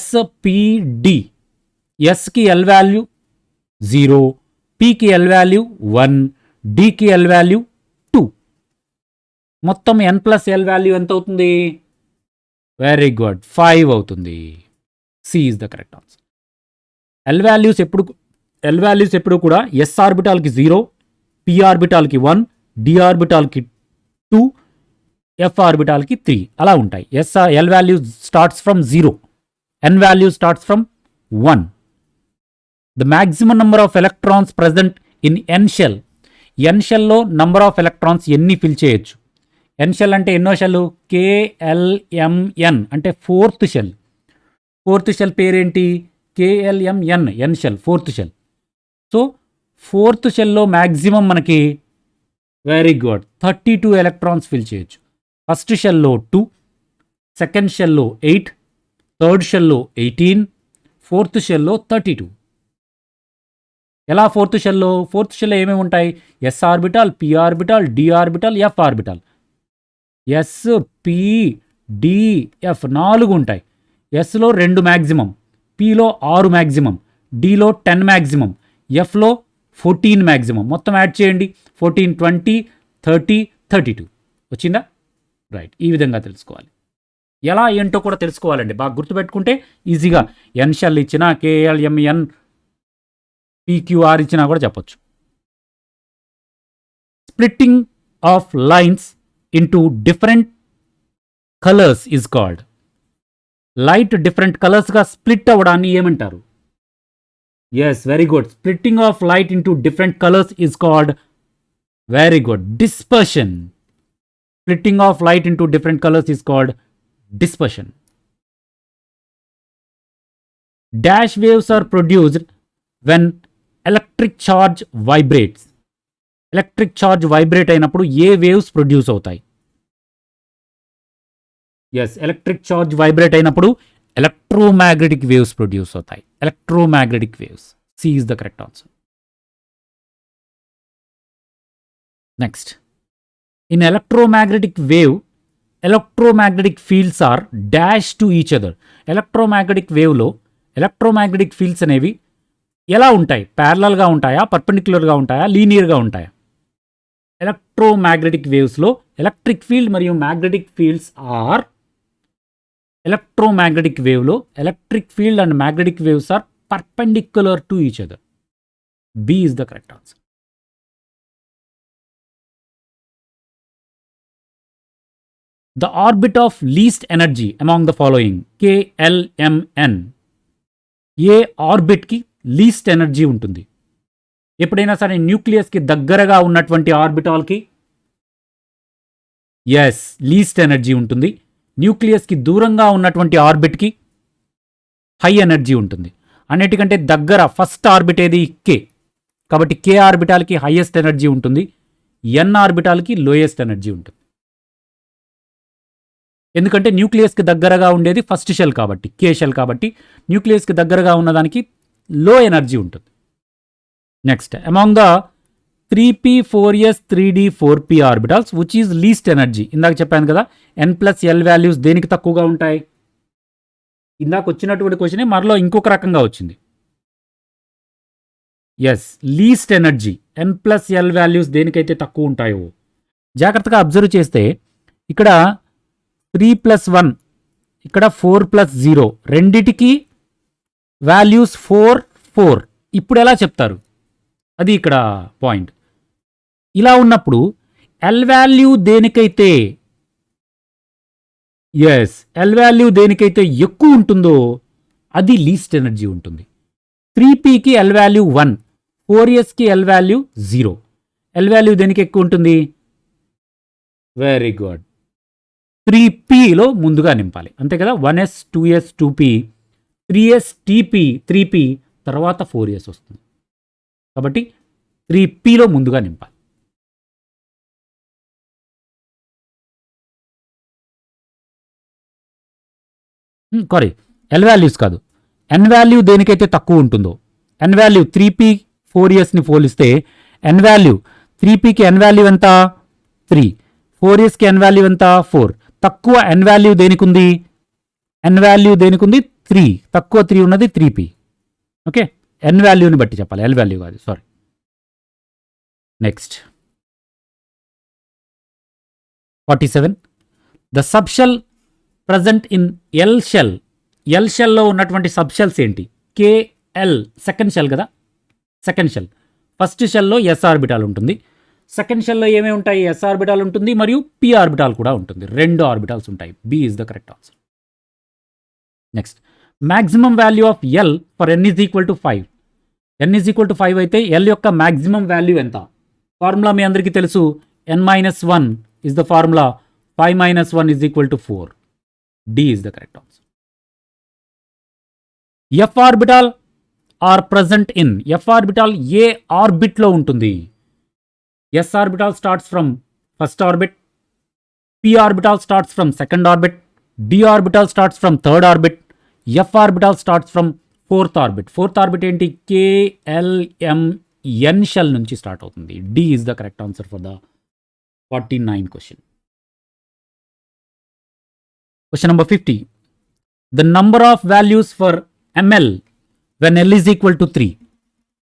spd, ఎస్కి ఎల్ వాల్యూ 0, పీకి ఎల్ వాల్యూ 1, డికి ఎల్ వాల్యూ 2. మొత్తం n+l వాల్యూ ఎంత అవుతుంది? వెరీ గుడ్, 5 అవుతుంది. C is the correct answer. L values ఎప్పుడు కూడా ఎస్ ఆర్బిటాల్కి 0, పి ఆర్బిటాల్కి 1, డి ఆర్బిటాల్కి 2, ఎఫ్ ఆర్బిటాల్కి 3 అలా ఉంటాయి. L value starts from 0, N value starts from 1. The maximum number of electrons present in N shell. N షెల్లో నంబర్ ఆఫ్ ఎలక్ట్రాన్స్ ఎన్ని ఫిల్ చేయొచ్చు? ఎన్ షెల్ అంటే ఎన్నో షెల్? KLMN అంటే ఫోర్త్ షెల్. ఫోర్త్ షెల్ పేరేంటి? KLMN, N shell, fourth shell. So fourth షెల్లో maximum మనకి very good 32 electrons fill చేయొచ్చు. ఫస్ట్ షెల్లో 2, సెకండ్ షెల్లో 8, థర్డ్ షెల్లో 18, ఫోర్త్ షెల్లో 32. ఎలా ఫోర్త్ షెల్లో? ఫోర్త్ షెల్లో ఏమేమి ఉంటాయి? S orbital, P orbital, D orbital, F orbital. S, P, D, F 4 ఉంటాయి. ఎస్లో 2 మ్యాక్సిమం, పిలో 6 మ్యాక్సిమం, డిలో 10 మ్యాక్సిమం, ఎఫ్లో 14 మ్యాక్సిమం. మొత్తం యాడ్ చేయండి. 14, 20, 30, 32 వచ్చిందా? రైట్, ఈ విధంగా తెలుసుకోవాలి. ఎలా ఏంటో కూడా తెలుసుకోవాలండి. బాగా గుర్తుపెట్టుకుంటే ఈజీగా ఎన్ షెల్ ఇచ్చినా, KLMN, PQR ఇచ్చినా కూడా చెప్పొచ్చు. Splitting of lines into different colours is called. Light different కలర్స్గా స్ప్లిట్ అవ్వడాన్ని ఏమంటారు? Yes, very good. Splitting of light into different colours is called, very good, dispersion. Splitting of light into different colours is called dispersion. Dash waves are produced when electric charge vibrates. Electric charge vibrate అయినప్పుడు ఏ waves produce అవుతాయి? Yes, electric charge vibrate అయినప్పుడు electromagnetic waves produce అవుతాయి. Electromagnetic waves. C is the correct answer. Next, in electromagnetic wave electromagnetic fields are dash to each other. Electromagnetic వేవ్లో electromagnetic fields అనేవి ఎలా ఉంటాయి? ప్యారలల్గా ఉంటాయా, పర్పెండిక్యులర్గా ఉంటాయా, లీనియర్గా ఉంటాయా? ఎలక్ట్రోమాగ్నెటిక్ వేవ్స్లో ఎలక్ట్రిక్ ఫీల్డ్ మరియు మ్యాగ్నెటిక్ ఫీల్డ్స్ ఆర్, ఎలక్ట్రోమాగ్నెటిక్ వేవ్లో electric field and magnetic waves are perpendicular to each other. B is the correct answer. The orbit of least energy among the following, KLMN. ఏ ఆర్బిట్కి least energy ఉంటుంది? ఎప్పుడైనా సరే న్యూక్లియస్కి దగ్గరగా ఉన్నటువంటి ఆర్బిటాల్కి yes least energy ఉంటుంది. న్యూక్లియస్కి దూరంగా ఉన్నటువంటి ఆర్బిట్కి హై ఎనర్జీ ఉంటుంది. అన్నిటికంటే దగ్గర ఫస్ట్ ఆర్బిట్ ఏది? కే. కాబట్టి కే ఆర్బిటాల్కి హైయెస్ట్ ఎనర్జీ ఉంటుంది, ఎన్ ఆర్బిటాల్కి లోయెస్ట్ ఎనర్జీ ఉంటుంది. ఎందుకంటే న్యూక్లియస్కి దగ్గరగా ఉండేది ఫస్ట్ షెల్ కాబట్టి, కే షెల్ కాబట్టి న్యూక్లియస్కి దగ్గరగా ఉన్నదానికి లో ఎనర్జీ ఉంటుంది. Next, among the 3p, 4s, 3d, 4p orbitals which is least energy. ఇందాక చెప్పాను కదా, n+l వాల్యూస్ దేనికి తక్కువగా ఉంటాయి? ఇందాక వచ్చినటువంటి క్వశ్చనే మరలో ఇంకొక రకంగా వచ్చింది. Yes, least energy n+l values దేనికైతే తక్కువ ఉంటాయో. జాగ్రత్తగా అబ్జర్వ్ చేస్తే ఇక్కడ 3+1, ఇక్కడ 4+0, రెండిటికి వాల్యూస్ 4, 4. ఇప్పుడు ఎలా చెప్తారు? అది ఇక్కడ పాయింట్. ఇలా ఉన్నప్పుడు ఎల్ వాల్యూ దేనికైతే ఎస్, ఎల్ వాల్యూ దేనికైతే ఎక్కువ ఉంటుందో అది లీస్ట్ ఎనర్జీ ఉంటుంది. 3pకి ఎల్ వాల్యూ 1, 4sకి ఎల్ వాల్యూ 0. ఎల్ వాల్యూ దేనికి ఎక్కువ ఉంటుంది? వెరీ గుడ్, 3pలో ముందుగా నింపాలి, అంతే కదా. 1s, 2s, 2p, 3s, tp, 3p, తర్వాత 4s వస్తుంది. కాబట్టి 3pలో ముందుగా నింపాలి. సారీ, ఎల్ వాల్యూస్ కాదు, ఎన్ వాల్యూ దేనికైతే తక్కువ ఉంటుందో, ఎన్ వాల్యూ 3p 4sని పోలిస్తే ఎన్ వాల్యూ 3pకి ఎన్ వాల్యూ ఎంత? 3, 4sకి ఎన్ వాల్యూ ఎంత? 4. తక్కువ ఎన్ వాల్యూ దేనికి ఉంది? ఎన్ వాల్యూ దేనికి ఉంది? 3. తక్కువ 3 ఉన్నది 3p. ఓకే, ఎన్ వాల్యూని బట్టి చెప్పాలి, ఎల్ వాల్యూ కాదు, sorry. Next 47. The subshell present in L shell. L షెల్లో ఉన్నటువంటి సబ్షెల్స్ ఏంటి? కేఎల్ సెకండ్ షెల్ కదా, సెకండ్ షెల్. ఫస్ట్ షెల్లో ఎస్ ఆర్బిటాల్ ఉంటుంది, సెకండ్ షెల్లో ఏమేమి ఉంటాయి? ఎస్ ఆర్బిటాల్ ఉంటుంది మరియు పి ఆర్బిటాల్ కూడా ఉంటుంది, 2 ఆర్బిటాల్స్ ఉంటాయి. B is the correct answer. Next, maximum value of L for N is equal to 5. N is equal to 5 అయితే ఎల్ యొక్క మ్యాక్సిమం వాల్యూ ఎంత? ఫార్ములా మీ అందరికీ తెలుసు, n-1 is the formula, 5 - 1 is equal to 4. D is the correct answer. F orbital are present in. F orbital ఏ ఆర్బిట్లో ఉంటుంది? S orbital starts from first orbit, P orbital starts from second orbit, D orbital starts from third orbit, F orbital starts from fourth orbit. Fourth orbit ఏంటి? KLM shell నుంచి start అవుతుంది. D is the correct answer for the 49 question. Question number 50. The number of values for ml when L is equal to 3.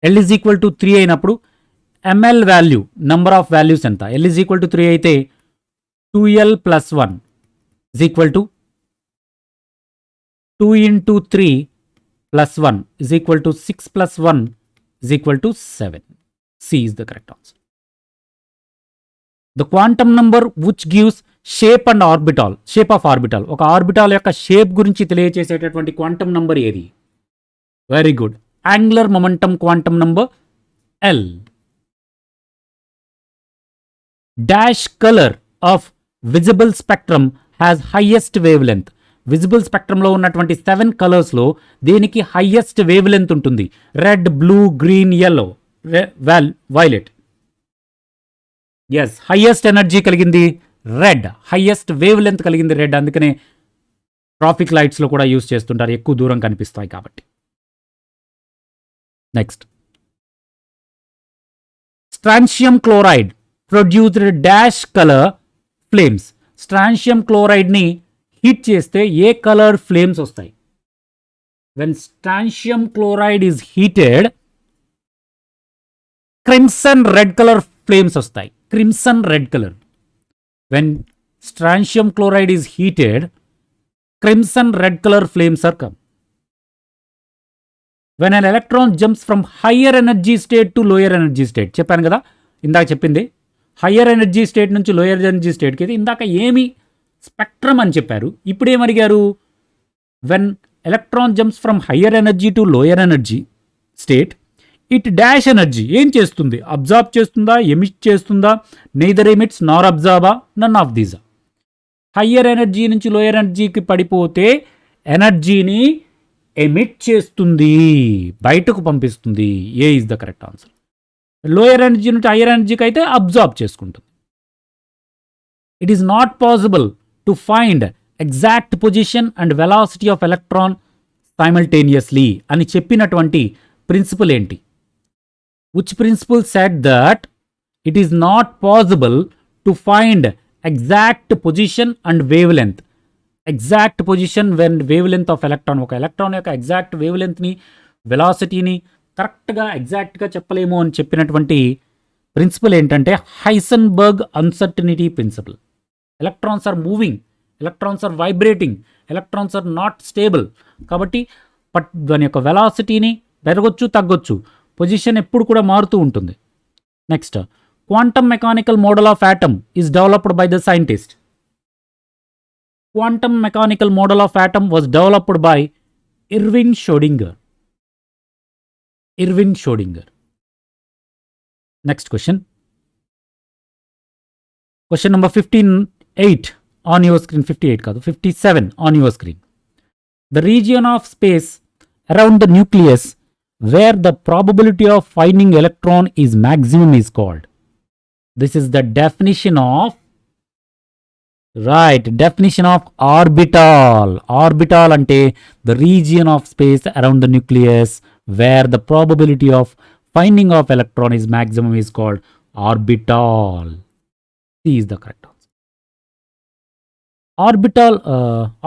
L is equal to 3 అయినప్పుడు ml value, number of values ఎంత? L is equal to 3 అయితే 2L plus 1 is equal to 2 into 3 plus 1 is equal to 6 plus 1 is equal to 7. C is the correct answer. The quantum number which gives shape and orbital, shape of orbital, ఒక orbital యొక్క shape గురించి తెలియజేసేటటువంటి quantum number ఏది? Very good, angular momentum quantum number L. Dash colour of visible spectrum has highest wavelength. Visible స్పెక్ట్రమ్లో ఉన్నటువంటి 7 కలర్స్లో దేనికి highest wavelength ఉంటుంది? Red, blue, green, yellow, violet. Yes, highest energy కలిగింది red, highest wavelength కలిగింది red. అందుకనే traffic లైట్స్లో కూడా యూజ్ చేస్తుంటారు, ఎక్కువ దూరం కనిపిస్తాయి కాబట్టి. Next, strontium chloride produced dash colour flames. Strontium క్లోరైడ్ని హీట్ చేస్తే ఏ కలర్ ఫ్లేమ్స్ వస్తాయి? When strontium chloride is heated, crimson red colour flames వస్తాయి. Crimson red colour. When strontium chloride is heated, crimson red color flames are come. When an electron jumps from higher energy state to lower energy state, చెప్పాను కదా ఇందాక చెప్పింది, higher energy state నుంచి lower energy స్టేట్కి అయితే ఇందాక ఏమి spectrum అని చెప్పారు, ఇప్పుడు ఏమడిగారు? When electron jumps from higher energy to lower energy state, it dash energy ఏం చేస్తుంది? అబ్జార్బ్ చేస్తుందా, ఎమిట్ చేస్తుందా? నెయిదర్ ఎమిట్స్ నార్ అబ్జార్బా, none of these. Higher energy నుంచి లోయర్ ఎనర్జీకి పడిపోతే ఎనర్జీని ఎమిట్ చేస్తుంది, బయటకు పంపిస్తుంది. A is the correct answer. Lower energy నుంచి హయ్యర్ ఎనర్జీకి అయితే అబ్జార్బ్ చేసుకుంటుంది. It is not possible to find exact position and velocity of electron simultaneously అని చెప్పినటువంటి ప్రిన్సిపల్ ఏంటి? Which principle said that it is not possible to find exact position and wavelength. Exact position when wavelength of electron, ఒక electron యొక్క exact wave లెంత్ని, వెలాసిటీని కరెక్ట్గా ఎగ్జాక్ట్గా చెప్పలేము అని చెప్పినటువంటి ప్రిన్సిపల్ ఏంటంటే Heisenberg uncertainty principle. Electrons are moving, electrons are vibrating, electrons are not stable. కాబట్టి దాని యొక్క వెలాసిటీని పెరగొచ్చు, తగ్గొచ్చు, పొజిషన్ ఎప్పుడు కూడా మారుతూ ఉంటుంది. Next, quantum mechanical model of atom is developed by the scientist. Quantum mechanical model of atom was developed by Irving Schrödinger. Irving Schrödinger. Next question. Question number 58 on your screen. 58 కాదు 57 on your screen. The region of space around the nucleus where the probability of finding electron is maximum is called. This is the definition of, right, definition of orbital. Orbital ante the region of space around the nucleus where the probability of finding of electron is maximum is called orbital. C is the correct answer.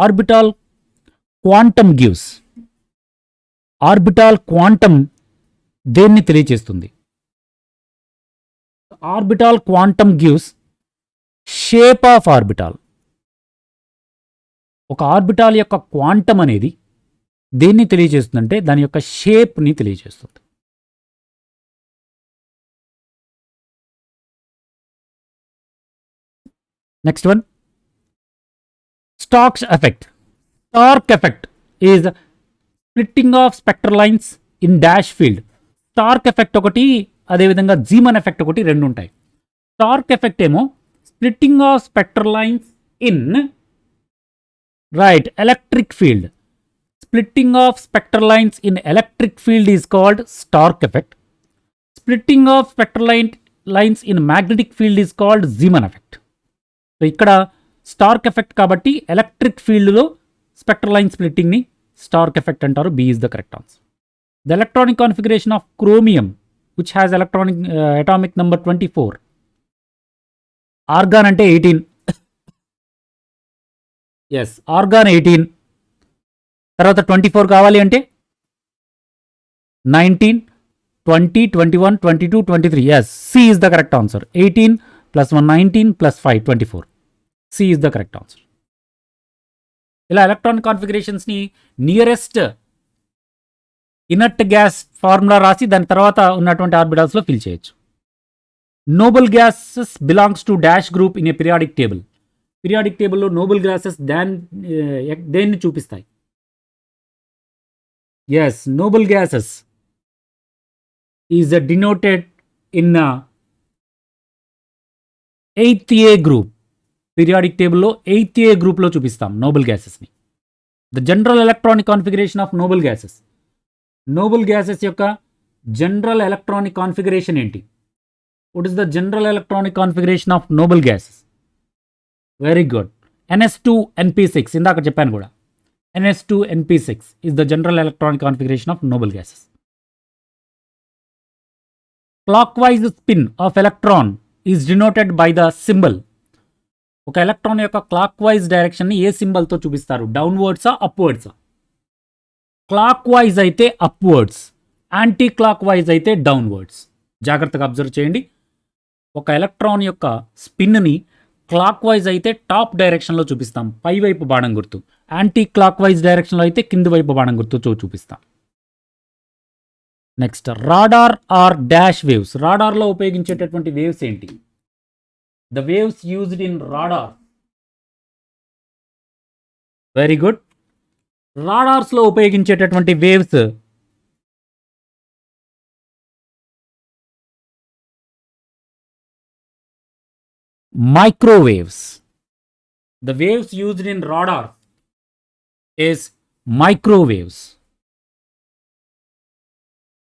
Orbital quantum gives. Orbital quantum దేన్ని తెలియచేస్తుంది? Orbital quantum gives shape of orbital. ఒక orbital యొక్క quantum అనేది దేన్ని తెలియజేస్తుందంటే దాని యొక్క షేప్ని తెలియజేస్తుంది. Next one, Stark effect. Stark effect is splitting of spectral lines in dash field. Stark effect ఒకటి, అదేవిధంగా జీమన్ ఎఫెక్ట్ ఒకటి, రెండు ఉంటాయి. స్టార్క్ ఎఫెక్ట్ ఏమో splitting of spectral lines in, right, electric field. Splitting of spectral lines in electric field is called Stark effect. Splitting of spectral lines in magnetic field is called Zeeman effect. So ikkada Stark effect kabatti electric field lo spectral line splitting ni Stark effect antaru. B is the correct answer. The electronic configuration of chromium, which has atomic number 24. Argon ante 18. Yes, argon 18. తర్వాత 24 కావాలి అంటే 19, 20, 21, 22, 23. Yes, C is the correct answer. 18 plus 1, 19 plus 5, 24. C is the correct answer. ఇలా electron కాన్ఫిగరేషన్స్ని nearest inert gas formula రాసి దాని తర్వాత ఉన్నటువంటి ఆర్బిటాల్స్లో ఫిల్ చేయొచ్చు. Noble gases belongs to dash group in a periodic table. Periodic టేబుల్లో నోబుల్ గ్యాసెస్ దేన్ని చూపిస్తాయి? Yes, noble gases is denoted in 8th A group. Periodic table lo 8th A group lo chupistam noble gases ni. The general electronic configuration of noble gases. Noble gases yokka general electronic configuration enti? What is the general electronic configuration of noble gases? Very good. NS2 NP6 indaka cheppanu kuda. NS2 NP6 is the general electronic configuration of noble gases. Clockwise spin of electron is denoted by the symbol. ఒక electron యొక్క clockwise డైరెక్షన్ని ఏ సింబల్తో చూపిస్తారు? డౌన్వర్డ్సా, అప్వర్డ్సా? Clockwise అయితే upwards, anti clockwise అయితే downwards. జాగ్రత్తగా observe చేయండి. ఒక electron యొక్క స్పిన్ని clock wise అయితే టాప్ డైరెక్షన్లో చూపిస్తాం, పైవైపు బాణం గుర్తు. యాంటీ క్లాక్ వైజ్ డైరెక్షన్లో అయితే కింది వైపు బాణం గుర్తు చూపిస్తాం. Next, radar are dash waves. రాడార్లో ఉపయోగించేటటువంటి వేవ్స్ ఏంటి? The waves used in radar. Very good. రాడార్స్లో ఉపయోగించేటటువంటి waves microwaves. The waves used in radar is microwaves.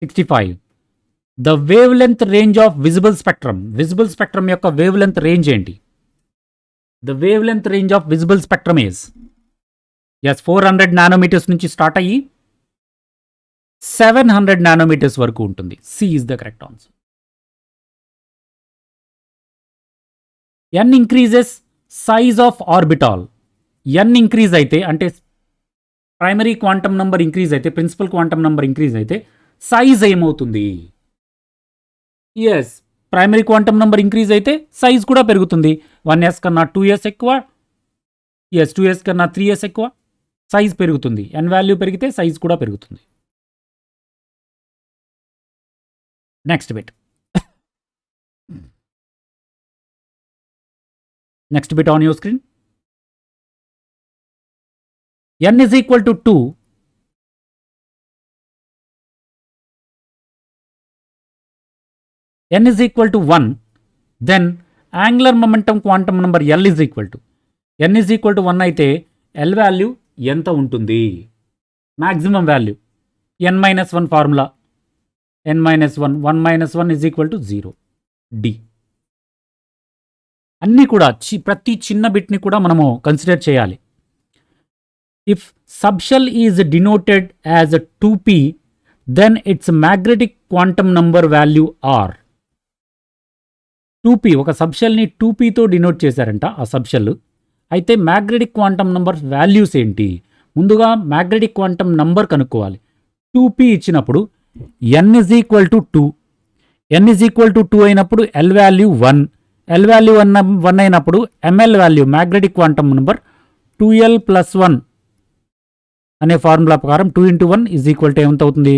65. The wavelength range of visible spectrum. Visible spectrum యొక్క wavelength range ఏంటి? The wavelength range of visible spectrum is, yes, 400 nanometers నుంచి start అయ్యి 700 nanometers వరకు ఉంటుంది. C is the correct answer. n increases size of orbital. n increase అయితే అంటే primary quantum number increase అయితే, principal quantum number increase అయితే size ఏమవుతుంది? Yes, primary quantum number increase అయితే సైజ్ కూడా పెరుగుతుంది. 1s కన్నా 2s ఎక్కువ, ఎస్ 2s కన్నా 3s ఎక్కువ, సైజ్ పెరుగుతుంది. n వాల్యూ పెరిగితే సైజ్ కూడా పెరుగుతుంది. Next bit. Next bit on your screen. n is equal to 2, n is equal to 1, then angular momentum quantum number L is equal to n is equal to 1 అయితే L value ఎంత ఉంటుంది? Maximum value n minus 1 formula n minus 1 1 minus 1 is equal to 0 D. అన్నీ కూడా ప్రతి చిన్న బిట్ని కూడా మనము consider చేయాలి. If subshell is denoted as 2p then its magnetic quantum number value are. 2p ఒక సబ్షెల్ని 2pతో డినోట్ చేశారంట ఆ సబ్షెల్. అయితే మ్యాగ్నెటిక్ క్వాంటమ్ నంబర్ వాల్యూస్ ఏంటి? ముందుగా మ్యాగ్నెటిక్ క్వాంటమ్ నంబర్ కనుక్కోవాలి. 2p ఇచ్చినప్పుడు n is equal to 2, n is equal to 2 అయినప్పుడు L value 1, L value 1 అయినప్పుడు ML value magnetic quantum number 2L plus 1 అనే ఫార్ములా ప్రకారం 2 into 1 is equal to ఎంత అవుతుంది?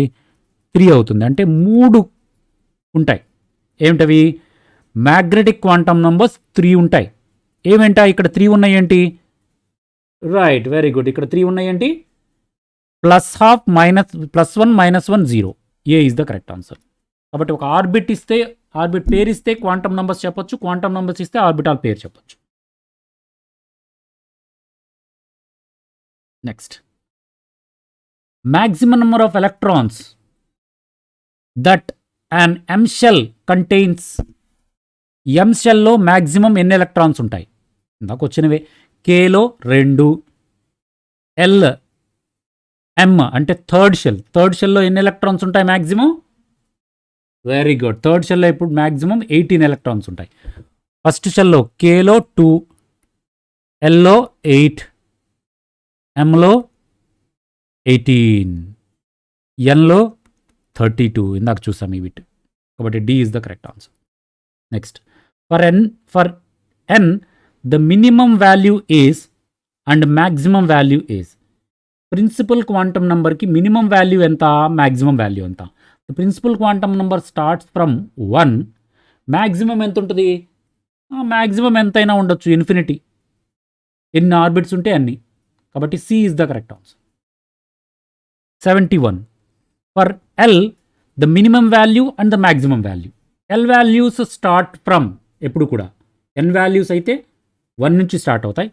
3 అవుతుంది. అంటే 3 ఉంటాయి. ఏమిటవి? మ్యాగ్నెటిక్ క్వాంటమ్ నంబర్స్ 3 ఉంటాయి. ఏమేంటా ఇక్కడ 3 ఉన్నాయేంటి? Right, very good. ఇక్కడ 3 ఉన్నాయేంటి? Plus half minus plus 1 minus 1 0. A is the correct answer. కాబట్టి ఒక ఆర్బిట్ ఇస్తే ఆర్బిట్ పేరు ఇస్తే క్వాంటమ్ నంబర్స్ చెప్పొచ్చు, క్వాంటమ్ నంబర్స్ ఇస్తే ఆర్బిటాల్ పేరు చెప్పొచ్చు. Next, maximum number of electrons that an M shell contains. M shell లో maximum ఎన్ని ఎలక్ట్రాన్స్ ఉంటాయి? ఇందాక వచ్చినవే. Kలో 2, L M అంటే థర్డ్ షెల్లో ఎన్ని ఎలక్ట్రాన్స్ ఉంటాయి మ్యాక్సిమం? Very good. థర్డ్ షెల్లో ఇప్పుడు మ్యాక్సిమం 18 ఎలక్ట్రాన్స్ ఉంటాయి. ఫస్ట్ షెల్లో Kలో 2, Lలో 8, Mలో 18, Nలో 32. ఇందాక చూసాం ఈ బిట్. కాబట్టి D is the correct answer. Next, for N the minimum value is and maximum value is. Principal quantum నెంబర్కి మినిమం వాల్యూ ఎంత, మ్యాక్సిమం వాల్యూ ఎంత? Principal quantum number starts from 1, maximum ఎంత ఉంటుంది? మ్యాక్సిమం ఎంతైనా ఉండొచ్చు, ఇన్ఫినిటీ. ఎన్ని orbits ఉంటే అన్ని. కాబట్టి C is the correct answer. 71. For L, the minimum value and the maximum value. L values start from, ఎప్పుడు కూడా N values అయితే 1 నుంచి స్టార్ట్ అవుతాయి.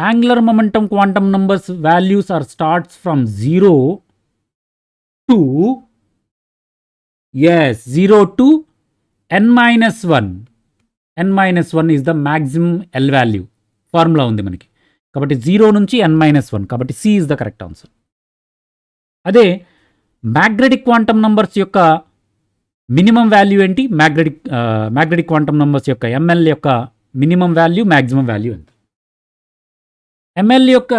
Angular momentum quantum numbers values are starts from 0 to, yes, 0 to n minus 1. n minus 1 is the maximum L value. Formula ఉంది మనకి. కాబట్టి 0 నుంచి n minus 1. కాబట్టి C is the correct answer. అదే magnetic quantum numbers యొక్క minimum value ఏంటి? Magnetic quantum numbers యొక్క ML యొక్క మినిమం వాల్యూ, మ్యాక్సిమం వాల్యూ ఎంత? ML యొక్క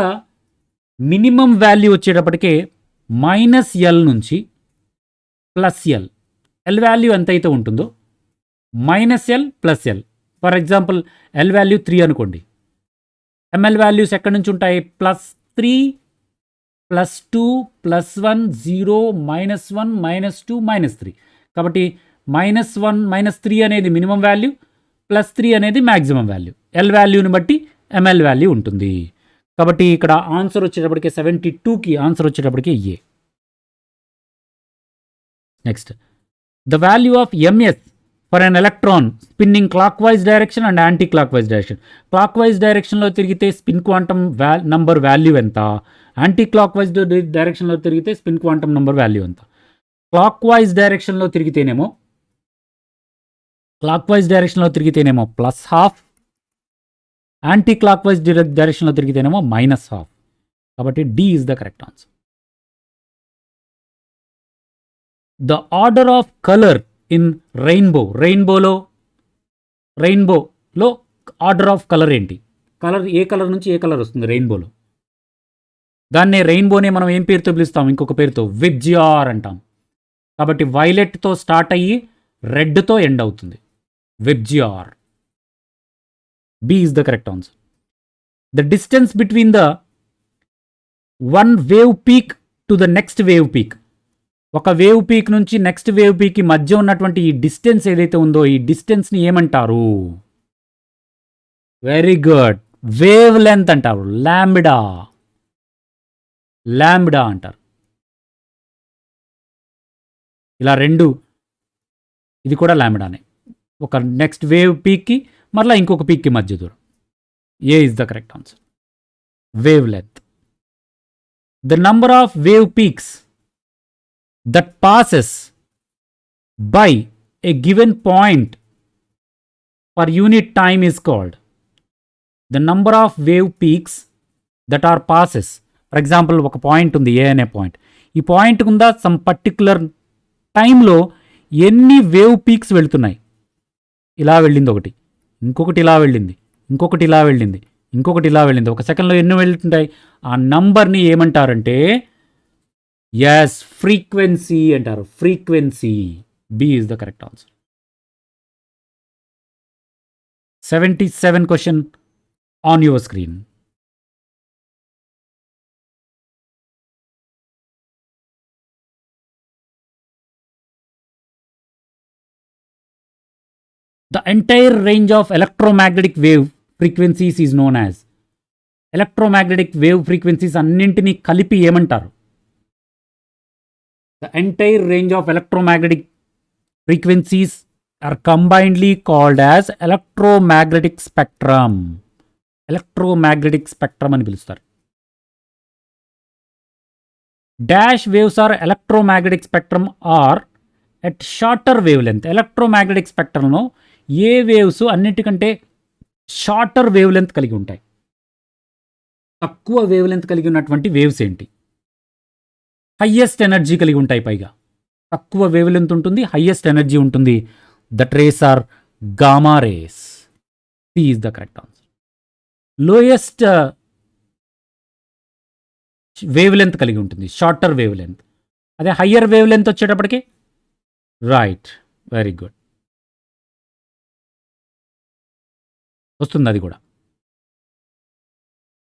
మినిమం వాల్యూ వచ్చేటప్పటికే -L నుంచి +L. L వాల్యూ ఎంతైతే ఉంటుందో -L +L. For example L value 3 అనుకోండి. ML వాల్యూస్ ఎక్కడి నుంచి ఉంటాయి? +3, +2, +1, 0, -1, -2, -3. కాబట్టి -1, -3 అనేది మినిమం వాల్యూ, +3 అనేది మ్యాక్సిమం వాల్యూ. L వాల్యూని బట్టి ML వాల్యూ ఉంటుంది. కాబట్టి ఇక్కడ ఆన్సర్ వచ్చేటప్పటికి 72కి ఆన్సర్ వచ్చేటప్పటికి A. Next, the value of MS for an electron spinning clock wise direction and anti clock wise direction. Clock wise డైరెక్షన్లో తిరిగితే స్పిన్ క్వాంటమ్ నంబర్ వాల్యూ ఎంత? యాంటీ క్లాక్ వైజ్ డైరెక్షన్లో తిరిగితే స్పిన్ క్వాంటమ్ నంబర్ వాల్యూ ఎంత? Clock wise డైరెక్షన్లో తిరిగితేనేమో +12, anti clock wise డైరెక్షన్లో తిరిగితేనేమో -12. కాబట్టి D is the correct answer. The order of colour in రెయిన్బోలో ఆర్డర్ ఆఫ్ కలర్ ఏంటి? కలర్ ఏ కలర్ నుంచి ఏ కలర్ వస్తుంది రెయిన్బోలో? దాన్నే రెయిన్బోనే మనం ఏం పేరుతో పిలుస్తాం? ఇంకొక పేరుతో విబ్జిఆర్ అంటాం. కాబట్టి వైలెట్తో స్టార్ట్ అయ్యి రెడ్తో ఎండ్ అవుతుంది. VIBGYOR. B is the correct answer. The distance between the one wave peak to the next wave peak. ఒక వేవ్ పీక్ నుంచి నెక్స్ట్ వేవ్ పీక్కి మధ్య ఉన్నటువంటి ఈ డిస్టెన్స్ ఏదైతే ఉందో ఈ డిస్టెన్స్ని ఏమంటారు? వెరీ గుడ్, వేవ్ లెంత్ అంటారు. లాంబ్డా. లాంబ్డా అంటారు. ఇలా రెండు, ఇది కూడా లాంబ్డానే. ఒక నెక్స్ట్ వేవ్ పీక్కి మరలా ఇంకొక పీక్కి మధ్య దూరం. ఏ is the correct answer. Wave length. The number of wave peaks that passes by a given point per unit time is called. The number of wave peaks that are passes. For example, ఒక point ఉంది, ఏ అనే point. ఈ point కింద some particular టైంలో ఎన్ని wave peaks వెళ్తున్నాయి. ఇలా వెళ్ళింది ఒకటి, ఇంకొకటి ఇలా వెళ్ళింది, ఇంకొకటి ఇలా వెళ్ళింది, ఇంకొకటి ఇలా వెళ్ళింది. ఒక సెకండ్లో ఎన్ని వెళ్తుంటాయి? ఆ నంబర్ని ఏమంటారంటే ఎస్, ఫ్రీక్వెన్సీ అంటారు. Frequency. B is the correct answer. 77 question on your screen. The entire range of electromagnetic wave frequencies is known as. Electromagnetic wave frequencies అన్నింటినీ కలిపి ఏమంటారు? The entire range of electromagnetic frequencies are combinedly called as electromagnetic spectrum. Electromagnetic spectrum అని పిలుస్తారు. Dash waves are electromagnetic spectrum are at shorter wavelength. Electromagnetic spectrum లో ఏ waves అన్నిటికంటే shorter wavelength కలిగి ఉంటాయి? తక్కువ వేవ్ లెంత్ కలిగి ఉన్నటువంటి waves ఏంటి? హయ్యెస్ట్ ఎనర్జీ కలిగి ఉంటాయి. పైగా తక్కువ వేవ్ లెంత్ ఉంటుంది, హయ్యెస్ట్ ఎనర్జీ ఉంటుంది. That rays are gamma rays. C is the correct answer. Lowest wavelength కలిగి ఉంటుంది, షార్టర్ వేవ్ లెంత్. అదే హయ్యర్ వేవ్ లెంత్ వచ్చేటప్పటికి రైట్, వెరీ గుడ్, వస్తుంది అది కూడా.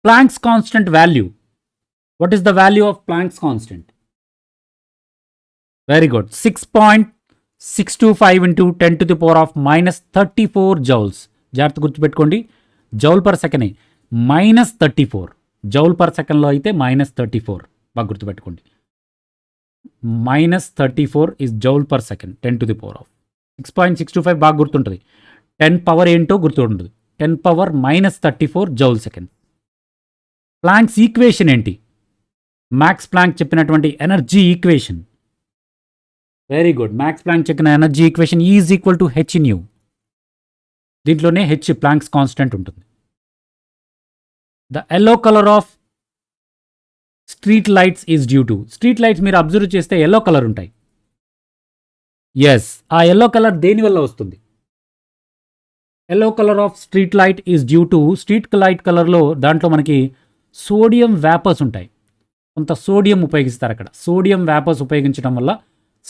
Planck's constant value. What is the value of Planck's constant? Very good, 6.625 into 10 to the power of -34 joules. జాగ్రత్త గుర్తుపెట్టుకోండి, joule per second. -34 joule per సెకండ్లో అయితే -34. బాగా గుర్తుపెట్టుకోండి. -34 is joule per second, 10 to the power of 6.625. బాగా గుర్తుంటుంది. 10 power ఏంటో గుర్తుంటుంది. 10 power -34 joule second. Planck's equation ఏంటి? మ్యాక్స్ ప్లాంక్ చెప్పినటువంటి energy equation. Very good, Max Planck చెప్పిన energy equation is equal to H nu. దీంట్లోనే హెచ్ ప్లాంక్స్ కాన్స్టెంట్ ఉంటుంది. The yellow colour of street lights is due to. Street lights మీరు observe చేస్తే yellow colour ఉంటాయి. Yes, ఆ yellow colour దేని వల్ల వస్తుంది? Yellow colour of street light is due to, street light కలర్లో దాంట్లో మనకి సోడియం వేపర్స్ ఉంటాయి. కొంత సోడియం ఉపయోగిస్తారు అక్కడ. సోడియం వేపర్స్ ఉపయోగించడం వల్ల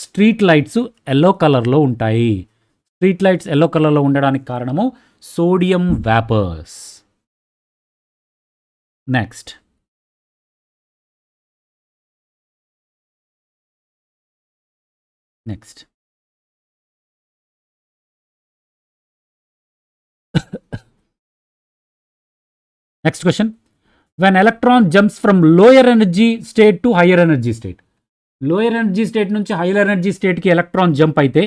స్ట్రీట్ లైట్స్ ఎల్లో కలర్లో ఉంటాయి. స్ట్రీట్ లైట్స్ ఎల్లో కలర్లో ఉండడానికి కారణము sodium vapours. Next, next next question. when electron jumps from lower energy state to higher energy state. Lower energy state నుంచి హైయర్ ఎనర్జీ స్టేట్కి ఎలక్ట్రాన్ జంప్ అయితే,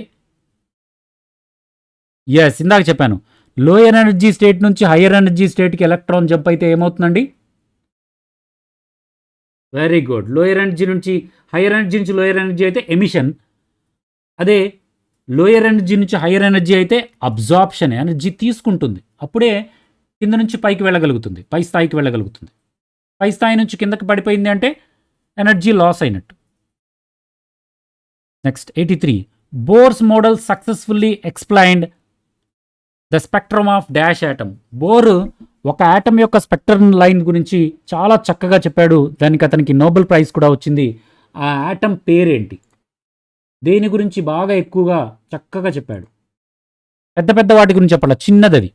ఎస్ ఇందాక చెప్పాను, లోయర్ ఎనర్జీ స్టేట్ నుంచి hire energy స్టేట్కి ఎలక్ట్రాన్ జంప్ అయితే ఏమవుతుందండి? Very good, lower energy నుంచి హైయర్ ఎనర్జీ నుంచి లోయర్ ఎనర్జీ అయితే ఎమిషన్. అదే లోయర్ ఎనర్జీ నుంచి హైయర్ ఎనర్జీ అయితే అబ్జార్ప్షన్, ఎనర్జీ తీసుకుంటుంది. అప్పుడే కింద నుంచి పైకి వెళ్ళగలుగుతుంది, పై స్థాయికి వెళ్ళగలుగుతుంది. పై స్థాయి నుంచి కిందకి పడిపోయింది అంటే ఎనర్జీ లాస్ అయినట్టు. Next 83. Bores model successfully explained the spectrum of dash atom. Bore ఒక యాటమ్ యొక్క స్పెక్ట్రమ్ లైన్ గురించి చాలా చక్కగా చెప్పాడు. దానికి అతనికి నోబెల్ ప్రైజ్ కూడా వచ్చింది. ఆ యాటమ్ పేరేంటి? దేని గురించి బాగా ఎక్కువగా చక్కగా చెప్పాడు? పెద్ద పెద్ద వాటి గురించి చెప్పాల, చిన్నదది.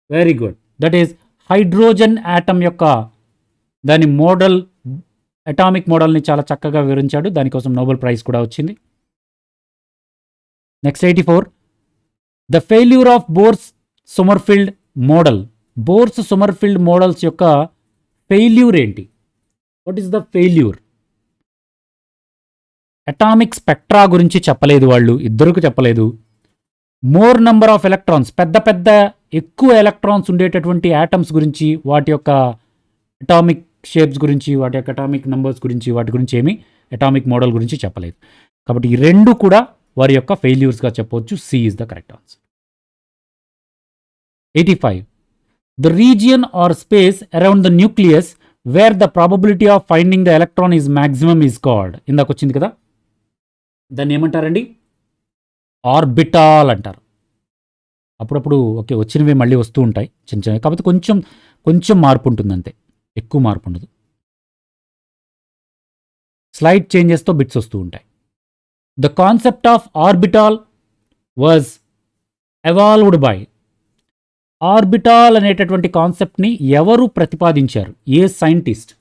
Very good, that is hydrogen atom యొక్క దాని మోడల్, అటామిక్ మోడల్ని చాలా చక్కగా వివరించాడు. దానికోసం నోబెల్ ప్రైజ్ కూడా వచ్చింది. Next 84. The failure of Bohr's Sommerfeld model. Bohr's Sommerfeld models యొక్క ఫెయిల్యూర్ ఏంటి? What is the failure? Atomic spectra గురించి చెప్పలేదు వాళ్ళు, ఇద్దరికి చెప్పలేదు. మోర్ నంబర్ ఆఫ్ ఎలక్ట్రాన్స్, పెద్ద పెద్ద ఎక్కువ ఎలక్ట్రాన్స్ ఉండేటటువంటి యాటమ్స్ గురించి, వాటి యొక్క అటామిక్ షేప్స్ గురించి, వాటి యొక్క అటామిక్ నంబర్స్ గురించి, వాటి గురించి ఏమి అటామిక్ మోడల్ గురించి చెప్పలేదు. కాబట్టి ఈ రెండు కూడా వారి యొక్క ఫెయిల్యూర్స్గా చెప్పవచ్చు. C is the correct answer. 85. The region or space around the nucleus where the probability of finding the electron is maximum is called. ఇందాక వచ్చింది కదా, దాన్ని ఏమంటారండి? ఆర్బిటాల్ అంటారు. అప్పుడప్పుడు ఓకే వచ్చినవి మళ్ళీ వస్తూ ఉంటాయి చిన్న చిన్నవి, కాకపోతే కొంచెం కొంచెం మార్పు ఉంటుంది అంతే, ఎక్కువ మార్పు ఉండదు. స్లైడ్ చేంజెస్తో బిట్స్ వస్తూ ఉంటాయి. The concept of orbital was evolved by. Orbital అనేటటువంటి కాన్సెప్ట్ని ఎవరు ప్రతిపాదించారు? ఏ సైంటిస్ట్?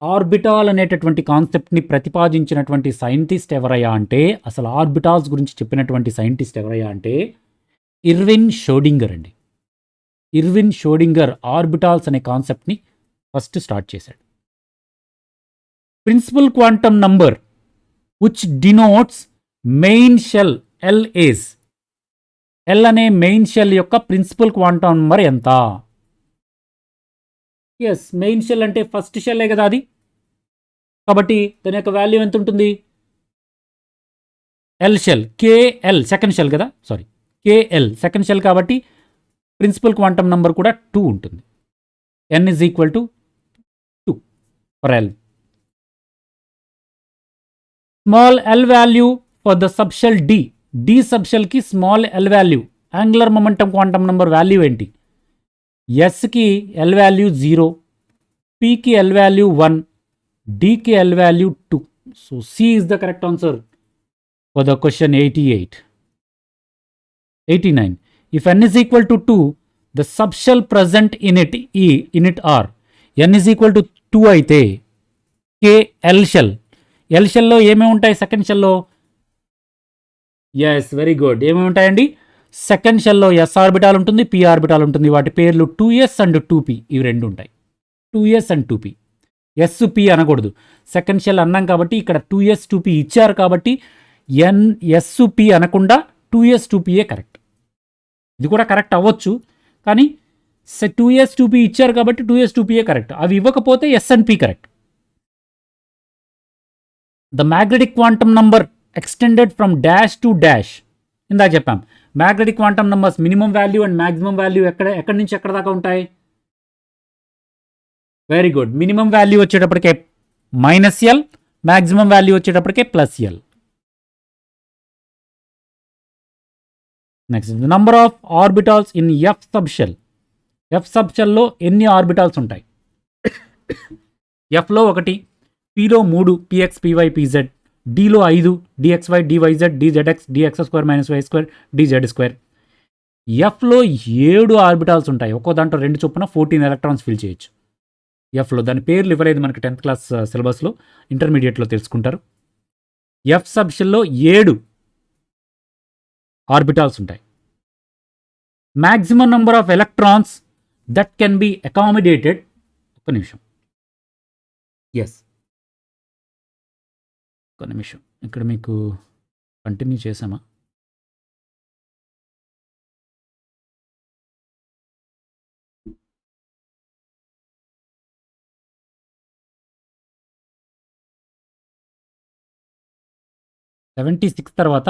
ఆర్బిటాల్ అనేటటువంటి కాన్సెప్ట్ని ప్రతిపాదించినటువంటి సైంటిస్ట్ ఎవరయ్యా అంటే, అసలు ఆర్బిటాల్స్ గురించి చెప్పినటువంటి సైంటిస్ట్ ఎవరయ్యా అంటే ఇర్విన్ షోడింగర్ అండి. ఇర్విన్ షోడింగర్ ఆర్బిటాల్స్ అనే కాన్సెప్ట్ని ఫస్ట్ స్టార్ట్ చేశాడు. Principal quantum number which denotes main shell L is. L అనే మెయిన్ షెల్ యొక్క ప్రిన్సిపల్ క్వాంటమ్ నంబర్ ఎంత? ఎస్, మెయిన్ షెల్ అంటే ఫస్ట్ షెల్లే కదా అది, కాబట్టి దాని యొక్క వాల్యూ ఎంత ఉంటుంది? L shell, K L second shell కదా, సారీ కేఎల్ సెకండ్ షెల్, కాబట్టి ప్రిన్సిపల్ క్వాంటమ్ నంబర్ కూడా 2 ఉంటుంది. n is equal to 2 for L. Small L value for the subshell D. D సబ్షెల్కి small L value, angular momentum quantum number value ఏంటి? ఎస్కి L value 0, పికి L value 1, డికి L value 2. So C is the correct answer for the question 88. 89. If n is equal to 2, the subshell present in it are. n is equal to 2 అయితే k l shell. l shell లో ఏమేమి ఉంటాయి second షెల్లో? Yes, very good. ఏమేమి ఉంటాయండి? Second షెల్లో S orbital ఉంటుంది, P orbital ఉంటుంది. వాటి పేర్లు 2s అండ్ 2p, ఇవి రెండు ఉంటాయి. 2s and 2p. S P అనకూడదు, సెకండ్ షెల్ అన్నాం కాబట్టి ఇక్కడ 2s 2p ఇచ్చారు కాబట్టి ఎస్ పి అనకుండా 2s 2pఏ కరెక్ట్. ఇది కూడా కరెక్ట్ అవ్వచ్చు, కానీ 2s 2p ఇచ్చారు కాబట్టి 2s 2pఏ కరెక్ట్. అవి ఇవ్వకపోతే S and P correct. The magnetic quantum number extended from dash to dash. ఇందాక చెప్పాం magnetic quantum numbers minimum value and maximum value ఎక్కడి నుంచి ఎక్కడ దాకా ఉంటాయి? Very good. మినిమం వాల్యూ వచ్చేటప్పటికే -l, మ్యాక్సిమం వాల్యూ వచ్చేటప్పటికే +l. Next, the number of orbitals in F subshell. F సబ్షెల్లో ఎన్ని ఆర్బిటాల్స్ ఉంటాయి? ఎఫ్లో 1, పిలో 3, px py pz, డిలో 5, dxy dyz dzx dx² y² dz². ఎఫ్లో 7 orbitals ఉంటాయి. ఒక్కో దాంట్లో 2 చొప్పున 14 ఎలక్ట్రాన్స్ ఫిల్ చేయొచ్చు. ఎఫ్లో దాని పేర్లు ఇవ్వలేదు మనకి 10th క్లాస్ సిలబస్లో, ఇంటర్మీడియట్లో తెలుసుకుంటారు. ఎఫ్ సబ్షెల్లో 7 ఆర్బిటాల్స్ ఉంటాయి. Maximum number of electrons that can be accommodated. ఒక్క నిమిషం, ఎస్ ఒక్క నిమిషం, ఇక్కడ మీకు కంటిన్యూ చేసామా? తర్వాత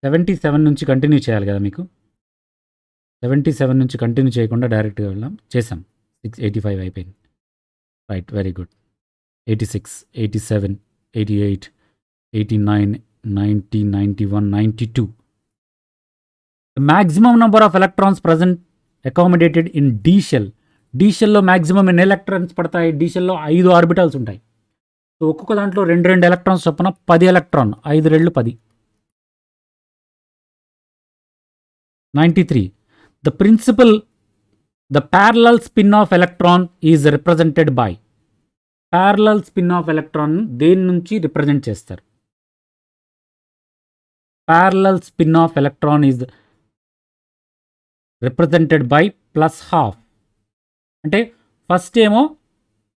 77 నుంచి కంటిన్యూ చేయాలి కదా మీకు. 77 నుంచి కంటిన్యూ చేయకుండా డైరెక్ట్గా వెళ్ళాం, చేసాం. 85 అయిపోయింది. Right, very good. 86, 87, 88, 89, 90, 91, 92. The maximum number of electrons present accommodated in D shell. D shell లో మ్యాక్సిమం ఎన్ని ఎలక్ట్రాన్స్ పడతాయి? D shell లో 5 ఆర్బిటాల్స్ ఉంటాయి. సో ఒక్కొక్క దాంట్లో 2 ఎలక్ట్రాన్స్ చొప్పున 10 electron, 5 రెళ్ళు 10. 93. The parallel spin of electron is represented by. Parallel spin of electron దేని నుంచి రిప్రజెంట్ చేస్తారు? Parallel spin of electron is represented by +12. అంటే ఫస్ట్ ఏమో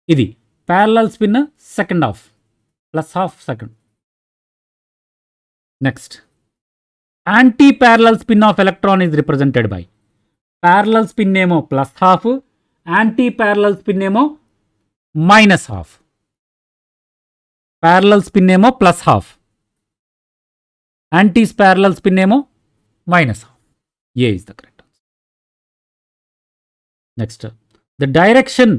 ఇది parallel spin second half, plus half second. Next, anti-parallel spin of electron is represented by parallel spin name plus half, anti-parallel spin name minus half. Parallel spin name plus half, anti-parallel spin name minus half. A is the correct answer. Next, the direction,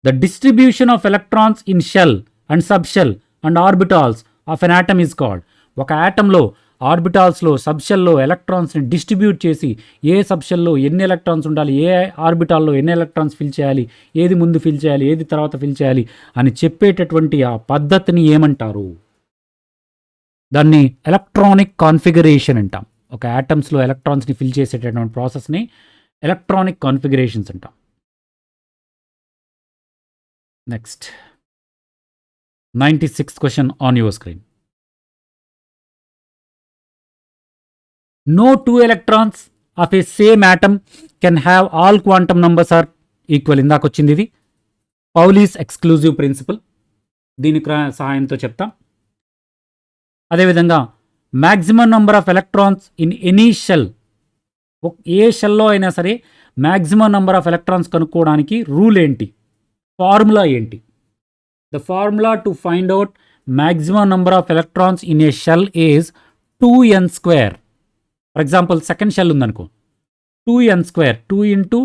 the distribution of electrons in shell and subshell and orbitals of an atom is called. ఒక ఆటంలో ఆర్బిటాల్స్లో సబ్షెల్లో ఎలక్ట్రాన్స్ని distribute చేసి ఏ సబ్షెల్లో ఎన్ని electrons ఉండాలి, ఏ ఆర్బిటాల్లో ఎన్ని electrons fill చేయాలి, ఏది ముందు fill చేయాలి, ఏది తర్వాత ఫిల్ చేయాలి అని చెప్పేటటువంటి ఆ పద్ధతిని ఏమంటారు? దాన్ని ఎలక్ట్రానిక్ కాన్ఫిగరేషన్ అంటాం. ఒక ఆటమ్స్లో ఎలక్ట్రాన్స్ని ఫిల్ చేసేటటువంటి ప్రాసెస్ని ఎలక్ట్రానిక్ కాన్ఫిగరేషన్స్ అంటాం. Next 96th question on your screen. No two electrons of a same atom can have all quantum numbers are equal. ఇందాక వచ్చింది ఇది పౌలీస్ ఎక్స్క్లూజివ్ ప్రిన్సిపల్. దీని సహాయంతో చెప్తాం. అదేవిధంగా maximum number of electrons in any shell, ఏ షెల్లో అయినా సరే మ్యాక్సిమం నంబర్ ఆఫ్ ఎలక్ట్రాన్స్ కనుక్కోవడానికి రూల్ ఏంటి, ఫార్ములా ఏంటి? The formula to find out maximum number of electrons in a shell is 2n square. For example, second shell ఉందనుకో, 2n square, 2 into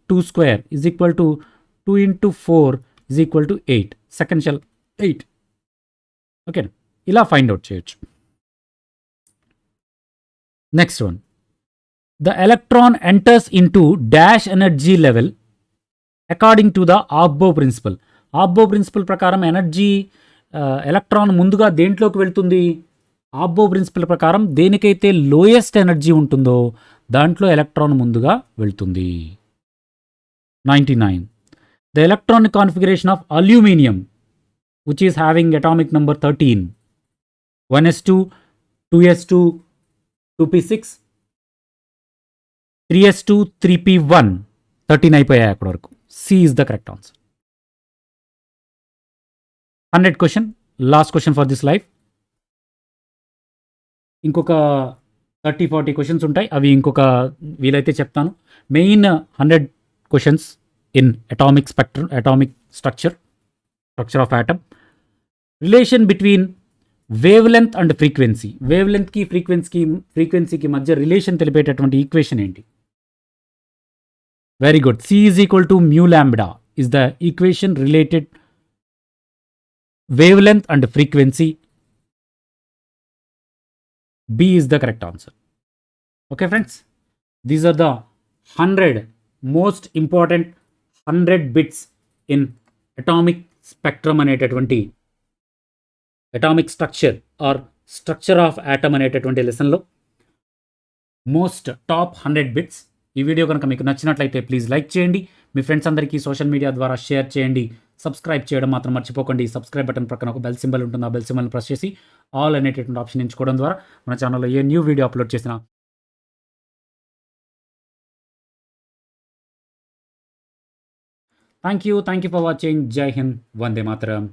2 square is equal to 2 into 4 is equal to 8. Second shell 8. Okay, ఇలా find out చేయొచ్చు. Next one, the electron enters into dash energy level according to the Abbo principle. Aufbau principle ప్రకారం energy electron ముందుగా దేంట్లోకి వెళ్తుంది? ఆబ్బో principle ప్రకారం దేనికైతే lowest energy ఉంటుందో దాంట్లో electron ముందుగా వెళ్తుంది. 99. The electronic configuration of aluminium which is having atomic number 13, 1s2, 2s2, 2p6, 3s2, 3p1, 13 అయిపోయాయి అక్కడ వరకు. C is the correct answer. 100 question, last question for this life. ఇంకొక 30-40 క్వశ్చన్స్ ఉంటాయి, అవి ఇంకొక వీలైతే చెప్తాను. Main 100 questions in atomic spectrum, atomic structure of atom. Relation between wavelength and frequency. వేవ్ లెంత్కి ఫ్రీక్వెన్సీకి మధ్య రిలేషన్ తెలిపేటటువంటి ఈక్వేషన్ ఏంటి? Very good. C is equal to mu lambda is the equation related wavelength and frequency. B is the correct answer. Okay friends, these are the 100 most important 100 bits in atomic spectrum అనేటటువంటి atomic structure or structure of atom అనేటటువంటి లెసన్లో most top 100 bits. ఈ video కనుక మీకు నచ్చినట్లయితే please like చేయండి, మీ friends అందరికీ సోషల్ మీడియా ద్వారా షేర్ చేయండి. సబ్స్క్రైబ్ చేయడం మాత్రం మర్చిపోకండి. సబ్స్క్రైబ్ బటన్ ప్రక్కన ఒక బెల్ సింబల్ ఉంటుంది, ఆ బెల్ సింబల్ని ప్రెస్ చేసి ఆల్ అనేటటువంటి ఆప్షన్ ఎంచుకోవడం ద్వారా మన ఛానల్లో ఏ న్యూ వీడియో అప్లోడ్ చేసినా థ్యాంక్ యూ ఫర్ వాచింగ్. జై హింద్, వందే మాతరం.